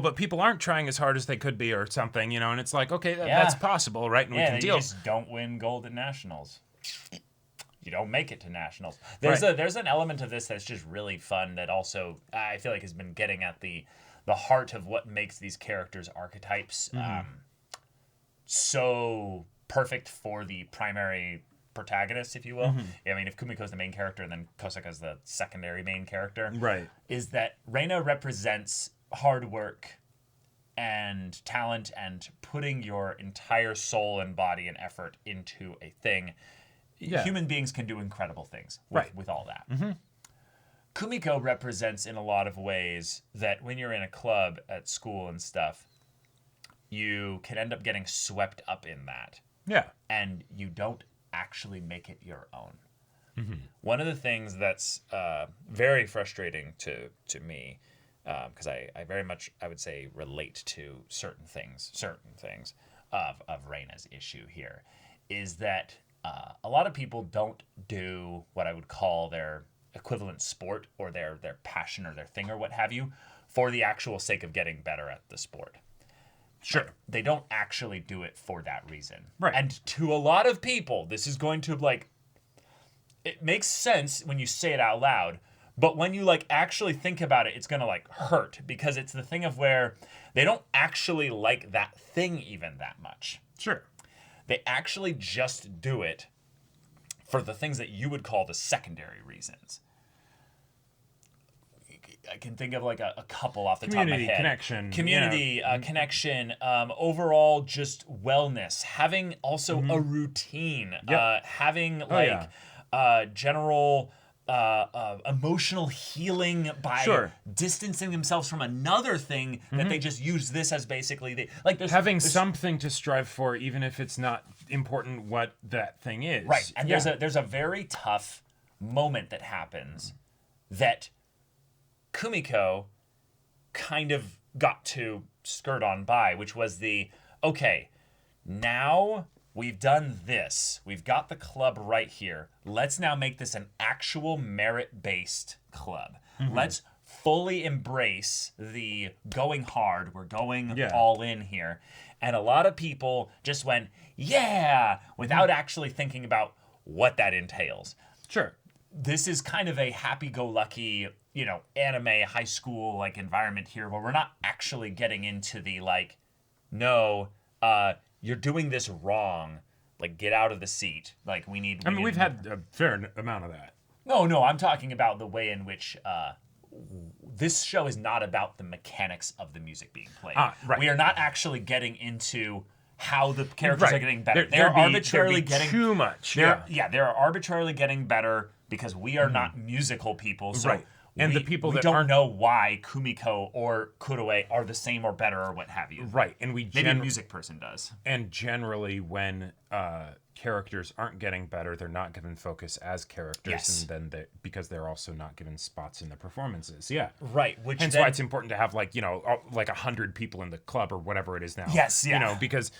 S2: but people aren't trying as hard as they could be or something, and it's like, okay, that's possible, right? And we can deal.
S1: You just don't win gold at nationals. You don't make it to nationals. There's an element of this that's just really fun that also I feel like has been getting at the heart of what makes these characters' archetypes so perfect for the primary protagonists, if you will. I mean, if Kumiko's the main character and then Kosaka's the secondary main character.
S2: Right.
S1: Is that Reina represents hard work and talent and putting your entire soul and body and effort into a thing. Yeah. Human beings can do incredible things with all that. Kumiko represents in a lot of ways that when you're in a club at school and stuff, you can end up getting swept up in that.
S2: Yeah.
S1: And you don't actually make it your own. One of the things that's very frustrating to me, because I very much, I would say, relate to certain things of Reina's issue here, is that a lot of people don't do what I would call their equivalent sport or their passion or their thing or what have you for the actual sake of getting better at the sport.
S2: Sure.
S1: They don't actually do it for that reason.
S2: Right.
S1: And to a lot of people, this is going to, like, it makes sense when you say it out loud, but when you, like, actually think about it, it's going to, like, hurt, because it's the thing of where they don't actually like that thing even that much.
S2: Sure.
S1: They actually just do it for the things that you would call the secondary reasons. I can think of like a couple off the top of my head. Community connection, overall just wellness, having also a routine, having general emotional healing by distancing themselves from another thing that they just use this as basically
S2: there's something to strive for, even if it's not important what that thing is.
S1: Right. And there's a very tough moment that happens that Kumiko kind of got to skirt on by, which was now we've done this. We've got the club right here. Let's now make this an actual merit-based club. Let's fully embrace the going hard. We're going all in here. And a lot of people just went, without actually thinking about what that entails.
S2: Sure.
S1: This is kind of a happy-go-lucky, anime high school like environment here where we're not actually getting into the you're doing this wrong. Like, get out of the seat. Like, we've had
S2: a fair amount of that.
S1: No, I'm talking about the way in which this show is not about the mechanics of the music being played.
S2: Right.
S1: We are not actually getting into how the characters are getting better. They're arbitrarily getting
S2: too much.
S1: They're arbitrarily getting better because we are not musical people. So
S2: and the people that
S1: don't know why Kumiko or Kuroe are the same or better or what have you.
S2: Right. And
S1: maybe a music person does.
S2: And generally when characters aren't getting better, they're not given focus as characters, and then because they're also not given spots in the performances. Yeah.
S1: Right.
S2: Hence why it's important to have like 100 people in the club or whatever it is now.
S1: Yes, yeah.
S2: Because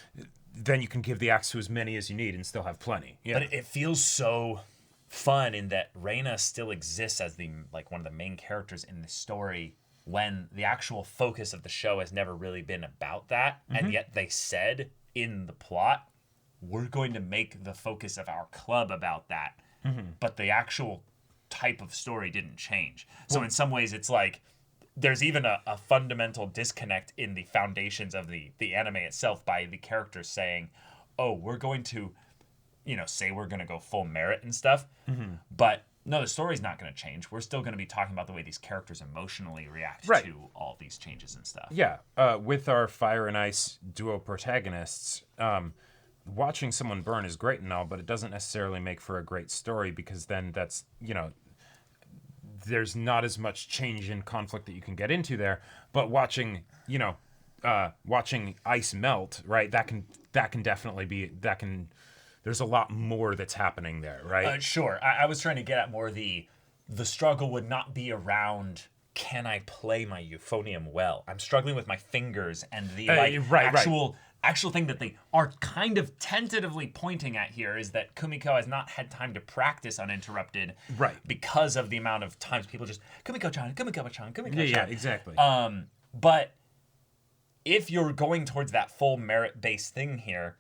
S2: then you can give the acts to as many as you need and still have plenty. Yeah.
S1: But it feels so fun in that Reina still exists as one of the main characters in the story when the actual focus of the show has never really been about that, and yet they said in the plot, we're going to make the focus of our club about that, but the actual type of story didn't change. So in some ways it's like there's even a fundamental disconnect in the foundations of the anime itself by the characters saying, we're going to say we're going to go full merit and stuff. But no, the story's not going to change. We're still going to be talking about the way these characters emotionally react to all these changes and stuff.
S2: Yeah. With our Fire and Ice duo protagonists, watching someone burn is great and all, but it doesn't necessarily make for a great story, because then that's, there's not as much change in conflict that you can get into there. But watching ice melt, right? That can definitely be, there's a lot more that's happening there, right?
S1: Sure. I was trying to get at more the struggle would not be around, can I play my euphonium well? I'm struggling with my fingers, and the actual thing that they are kind of tentatively pointing at here is that Kumiko has not had time to practice uninterrupted, because of the amount of times people just Kumiko-chan, Kumiko-chan, Kumiko-chan.
S2: Yeah, exactly.
S1: But if you're going towards that full merit-based thing here,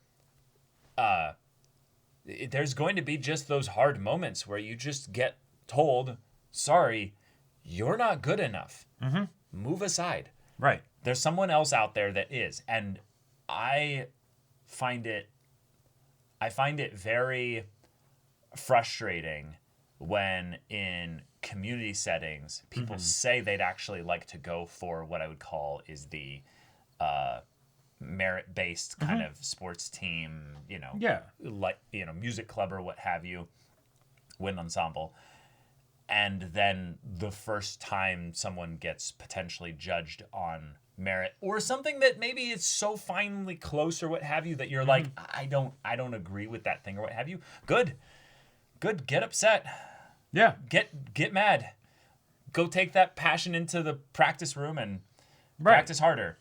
S1: there's going to be just those hard moments where you just get told, sorry, you're not good enough. Move aside.
S2: Right.
S1: There's someone else out there that is. And I find it very frustrating when in community settings people say they'd actually like to go for what I would call is the merit-based kind of sports team, like music club or what have you, wind ensemble, and then the first time someone gets potentially judged on merit or something that maybe is so finely close or what have you that you're like, I don't agree with that thing or what have you. Good, get upset.
S2: Yeah.
S1: Get mad. Go take that passion into the practice room and practice harder.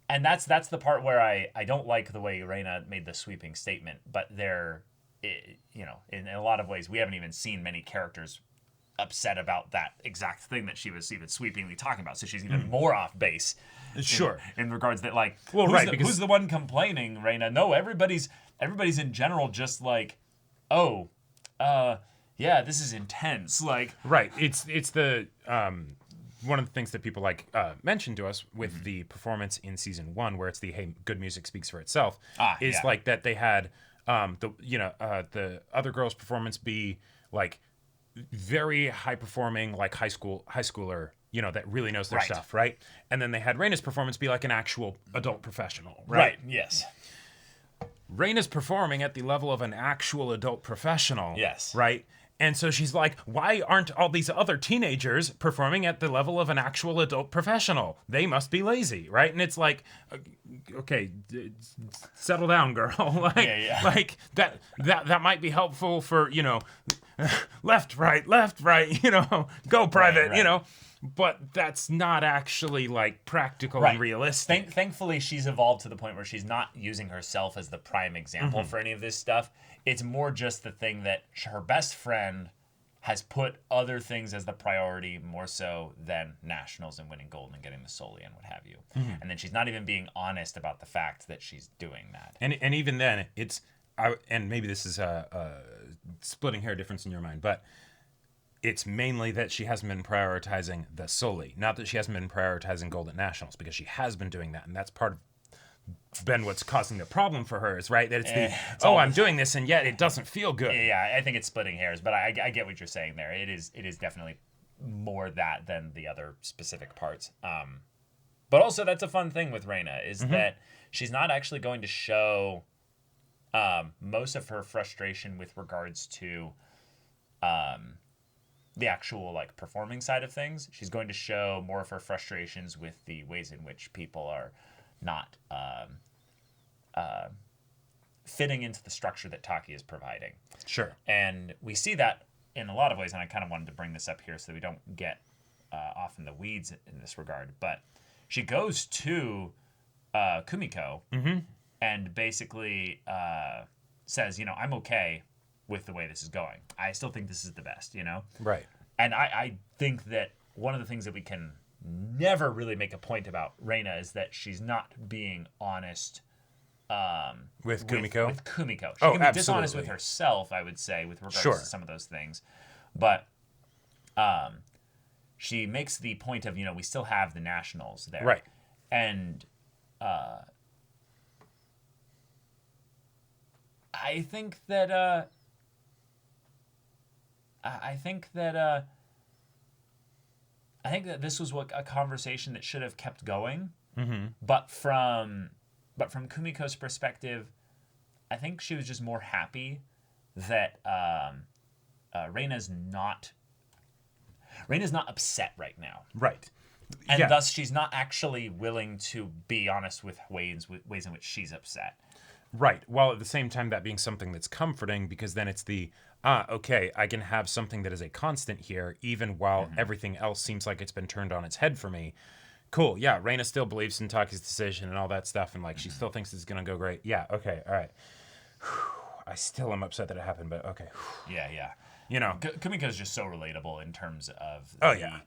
S1: And that's the part where I don't like the way Reina made the sweeping statement, but in a lot of ways, we haven't even seen many characters upset about that exact thing that she was even sweepingly talking about. So she's even more off base.
S2: Sure.
S1: In regards that, like,
S2: because
S1: who's the one complaining, Reina? No, everybody's in general just like, yeah, this is intense. Like,
S2: right. It's the one of the things that people mentioned to us with the performance in season 1, where it's the hey, good music speaks for itself, is like that they had the other girl's performance be like very high performing, like high schooler, that really knows their stuff, right? And then they had Reina's performance be like an actual adult professional, right?
S1: Yes.
S2: Reina's performing at the level of an actual adult professional.
S1: Yes.
S2: Right? And so she's like, why aren't all these other teenagers performing at the level of an actual adult professional? They must be lazy, right? And it's like, okay, settle down, girl. Like that might be helpful for, left, right, go private,
S1: right.
S2: But that's not actually like practical and realistic.
S1: Thankfully, she's evolved to the point where she's not using herself as the prime example for any of this stuff. It's more just the thing that her best friend has put other things as the priority more so than nationals and winning gold and getting the Soli and what have you. And then she's not even being honest about the fact that she's doing that.
S2: And even then, and maybe this is a splitting hair difference in your mind, but it's mainly that she hasn't been prioritizing the Soli, not that she hasn't been prioritizing gold at nationals, because she has been doing that, and that's part of what's causing the problem for her, is right that I'm doing this and yet it doesn't feel good.
S1: Yeah, I think it's splitting hairs, but I get what you're saying there. It is definitely more that than the other specific parts. But also that's a fun thing with Reina is that she's not actually going to show most of her frustration with regards to the actual like performing side of things. She's going to show more of her frustrations with the ways in which people are not fitting into the structure that Taki is providing.
S2: Sure.
S1: And we see that in a lot of ways, and I kind of wanted to bring this up here so that we don't get off in the weeds in this regard. But she goes to Kumiko and basically says, I'm okay with the way this is going. I still think this is the best,
S2: Right.
S1: And I think that one of the things that we can never really make a point about Reina is that she's not being honest
S2: with Kumiko.
S1: With Kumiko. She
S2: can
S1: be dishonest with herself, I would say, with regards to some of those things. But she makes the point of, we still have the nationals there.
S2: Right.
S1: And I think that this was a conversation that should have kept going. But from Kumiko's perspective, I think she was just more happy that Reina's not upset right now.
S2: Right.
S1: And thus she's not actually willing to be honest with ways in which she's upset.
S2: Right. While at the same time that being something that's comforting, because then it's okay, I can have something that is a constant here, even while everything else seems like it's been turned on its head for me. Cool. Yeah. Reina still believes in Taki's decision and all that stuff. And she still thinks it's going to go great. Yeah. Okay. All right. I still am upset that it happened, but okay.
S1: Yeah. Kumiko's just so relatable in terms of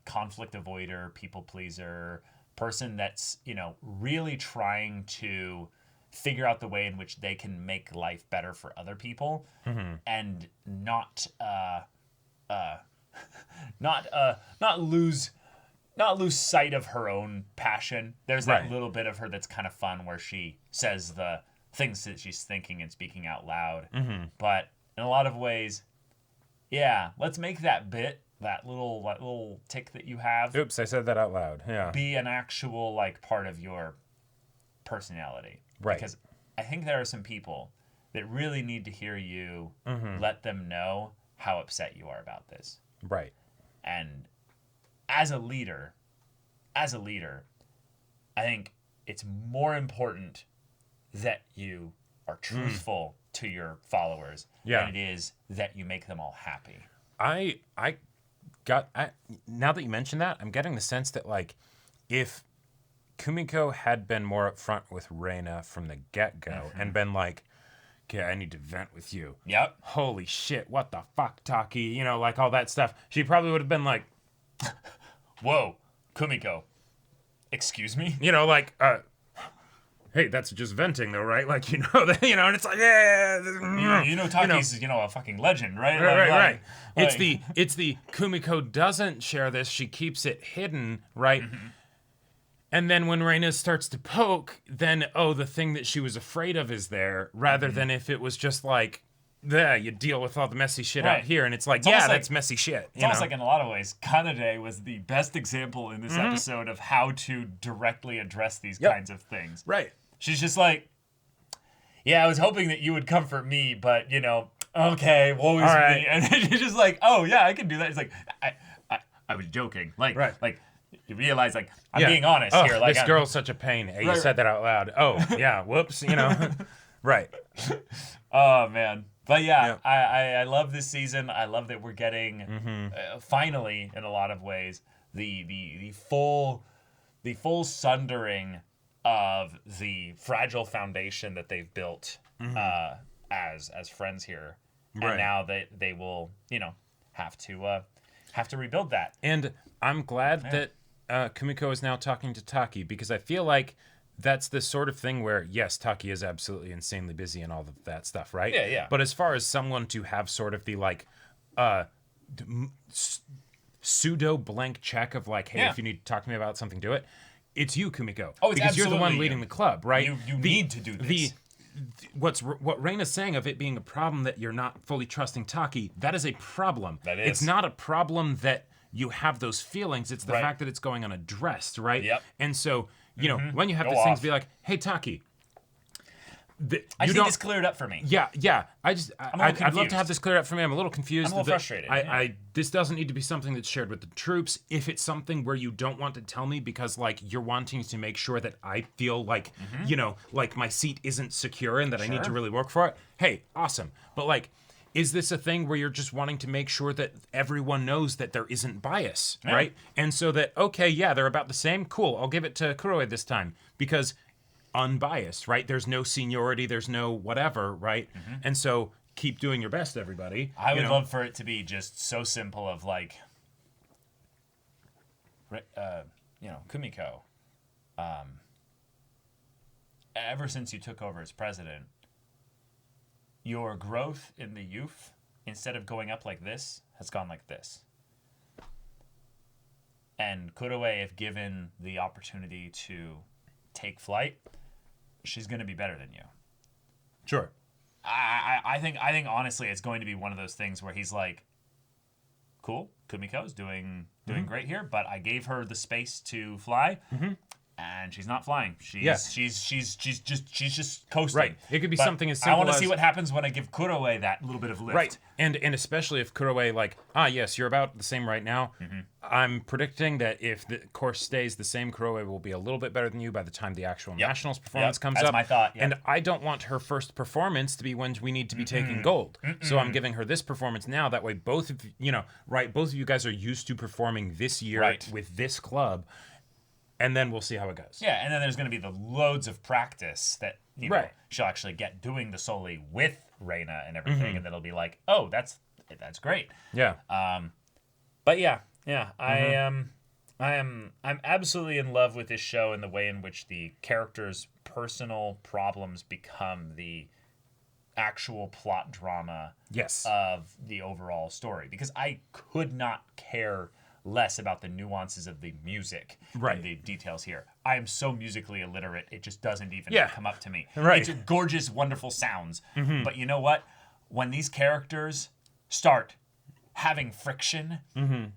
S1: conflict avoider, people pleaser, person that's, really trying to figure out the way in which they can make life better for other people and not lose sight of her own passion. There's that little bit of her that's kind of fun where she says the things that she's thinking and speaking out loud. But in a lot of ways, Yeah, let's make that bit, that little tick that you have.
S2: Oops, I said that out loud. Yeah.
S1: Be an actual like part of your personality.
S2: Right.
S1: Because I think there are some people that really need to hear you let them know how upset you are about this.
S2: Right.
S1: And as a leader, I think it's more important that you are truthful to your followers than it is that you make them all happy.
S2: Now that you mention that, I'm getting the sense that like if Kumiko had been more upfront with Reina from the get-go and been like, okay, I need to vent with you.
S1: Yep.
S2: Holy shit, what the fuck, Taki? You know, like all that stuff. She probably would have been like,
S1: whoa, Kumiko, excuse me?
S2: You know, like, hey, that's just venting though, right? Like, you know, that, and it's like, yeah.
S1: You know Taki's, a fucking legend, right?
S2: Right. It's the Kumiko doesn't share this. She keeps it hidden, right? And then when Reina starts to poke, then, the thing that she was afraid of is there, rather than if it was just like, you deal with all the messy shit out here, and it's like, that's messy shit.
S1: It's almost like in a lot of ways, Kanade was the best example in this episode of how to directly address these kinds of things.
S2: Right.
S1: She's just like, yeah, I was hoping that you would comfort me, but, okay, woe is me. And she's just like, oh, yeah, I can do that. It's like, I was joking. Like, you realize, like, I'm being honest here. Like,
S2: this girl's such a pain. Hey, you said that out loud. Oh, yeah, whoops, Right.
S1: Oh, man. But I love this season. I love that we're getting, finally, in a lot of ways, the full sundering of the fragile foundation that they've built as friends here.
S2: Right.
S1: And now they will, have to rebuild that.
S2: And I'm glad that Kumiko is now talking to Taki, because I feel like that's the sort of thing where, yes, Taki is absolutely insanely busy and all of that stuff, right?
S1: Yeah.
S2: But as far as someone to have sort of the like pseudo blank check of like, hey, if you need to talk to me about something, do it. It's you, Kumiko.
S1: Oh, it's
S2: because you're the one leading the club, right?
S1: You need to do this.
S2: What Reina's saying of it being a problem that you're not fully trusting Taki, that is a problem.
S1: That is.
S2: It's not a problem that you have those feelings. It's the fact that it's going unaddressed, right?
S1: Yep.
S2: And so, when you have these things, be like, hey, Taki,
S1: I just need this cleared up for me.
S2: Yeah. I'd love to have this cleared up for me. I'm a little confused.
S1: I'm a little frustrated.
S2: This doesn't need to be something that's shared with the troops. If it's something where you don't want to tell me because, like, you're wanting to make sure that I feel like, like my seat isn't secure and that I need to really work for it. Hey, awesome. But, like, is this a thing where you're just wanting to make sure that everyone knows that there isn't bias, right? And so that, they're about the same. Cool. I'll give it to Kuroe this time because unbiased, right? There's no seniority, there's no whatever, right? And so keep doing your best, everybody.
S1: I would love for it to be just so simple of like, Kumiko, ever since you took over as president, your growth in the youth, instead of going up like this, has gone like this. And Kuroe, if given the opportunity to take flight, she's going to be better than you.
S2: Sure.
S1: I think honestly it's going to be one of those things where he's like, cool, Kumiko's doing great here, but I gave her the space to fly. And she's not flying. She's just coasting.
S2: Right. It could be something as simple
S1: I want to see what happens when I give Kuroe that little bit of lift.
S2: Right. And especially if Kuroe, like, yes, you're about the same right now. I'm predicting that if the course stays the same, Kuroe will be a little bit better than you by the time the actual Nationals performance comes up.
S1: That's my thought.
S2: And I don't want her first performance to be when we need to be taking gold. So I'm giving her this performance now. That way both of you guys are used to performing this year with this club. And then we'll see how it goes.
S1: Yeah, and then there's going to be the loads of practice that she'll actually get doing the Soli with Reina and everything, and then it'll be like, oh, that's great.
S2: Yeah.
S1: But I'm absolutely in love with this show and the way in which the characters' personal problems become the actual plot drama of the overall story. Because I could not care less about the nuances of the music and the details here. I am so musically illiterate, it just doesn't even come up to me. It's gorgeous, wonderful sounds. But you know what? When these characters start having friction.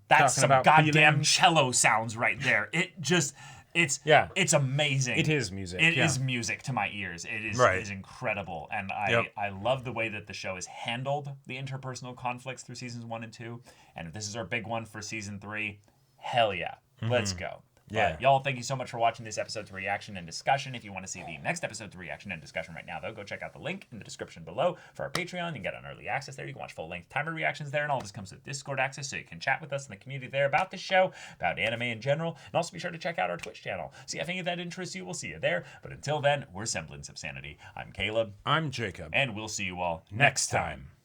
S1: That's some goddamn feelings. Cello sounds right there. It's amazing.
S2: It is music.
S1: It is music to my ears. It is incredible. And I love the way that the show has handled the interpersonal conflicts through seasons 1 and 2. And if this is our big one for season 3, hell yeah. Let's go. Yeah. Y'all, thank you so much for watching this episode's reaction and discussion. If you want to see the next episode's reaction and discussion right now, though, go check out the link in the description below for our Patreon. You can get on early access there. You can watch full-length timer reactions there, and all this comes with Discord access, so you can chat with us in the community there about the show, about anime in general, and also be sure to check out our Twitch channel. See if any of that interests you. We'll see you there. But until then, we're Semblance of Sanity. I'm Caleb.
S2: I'm Jacob.
S1: And we'll see you all next time.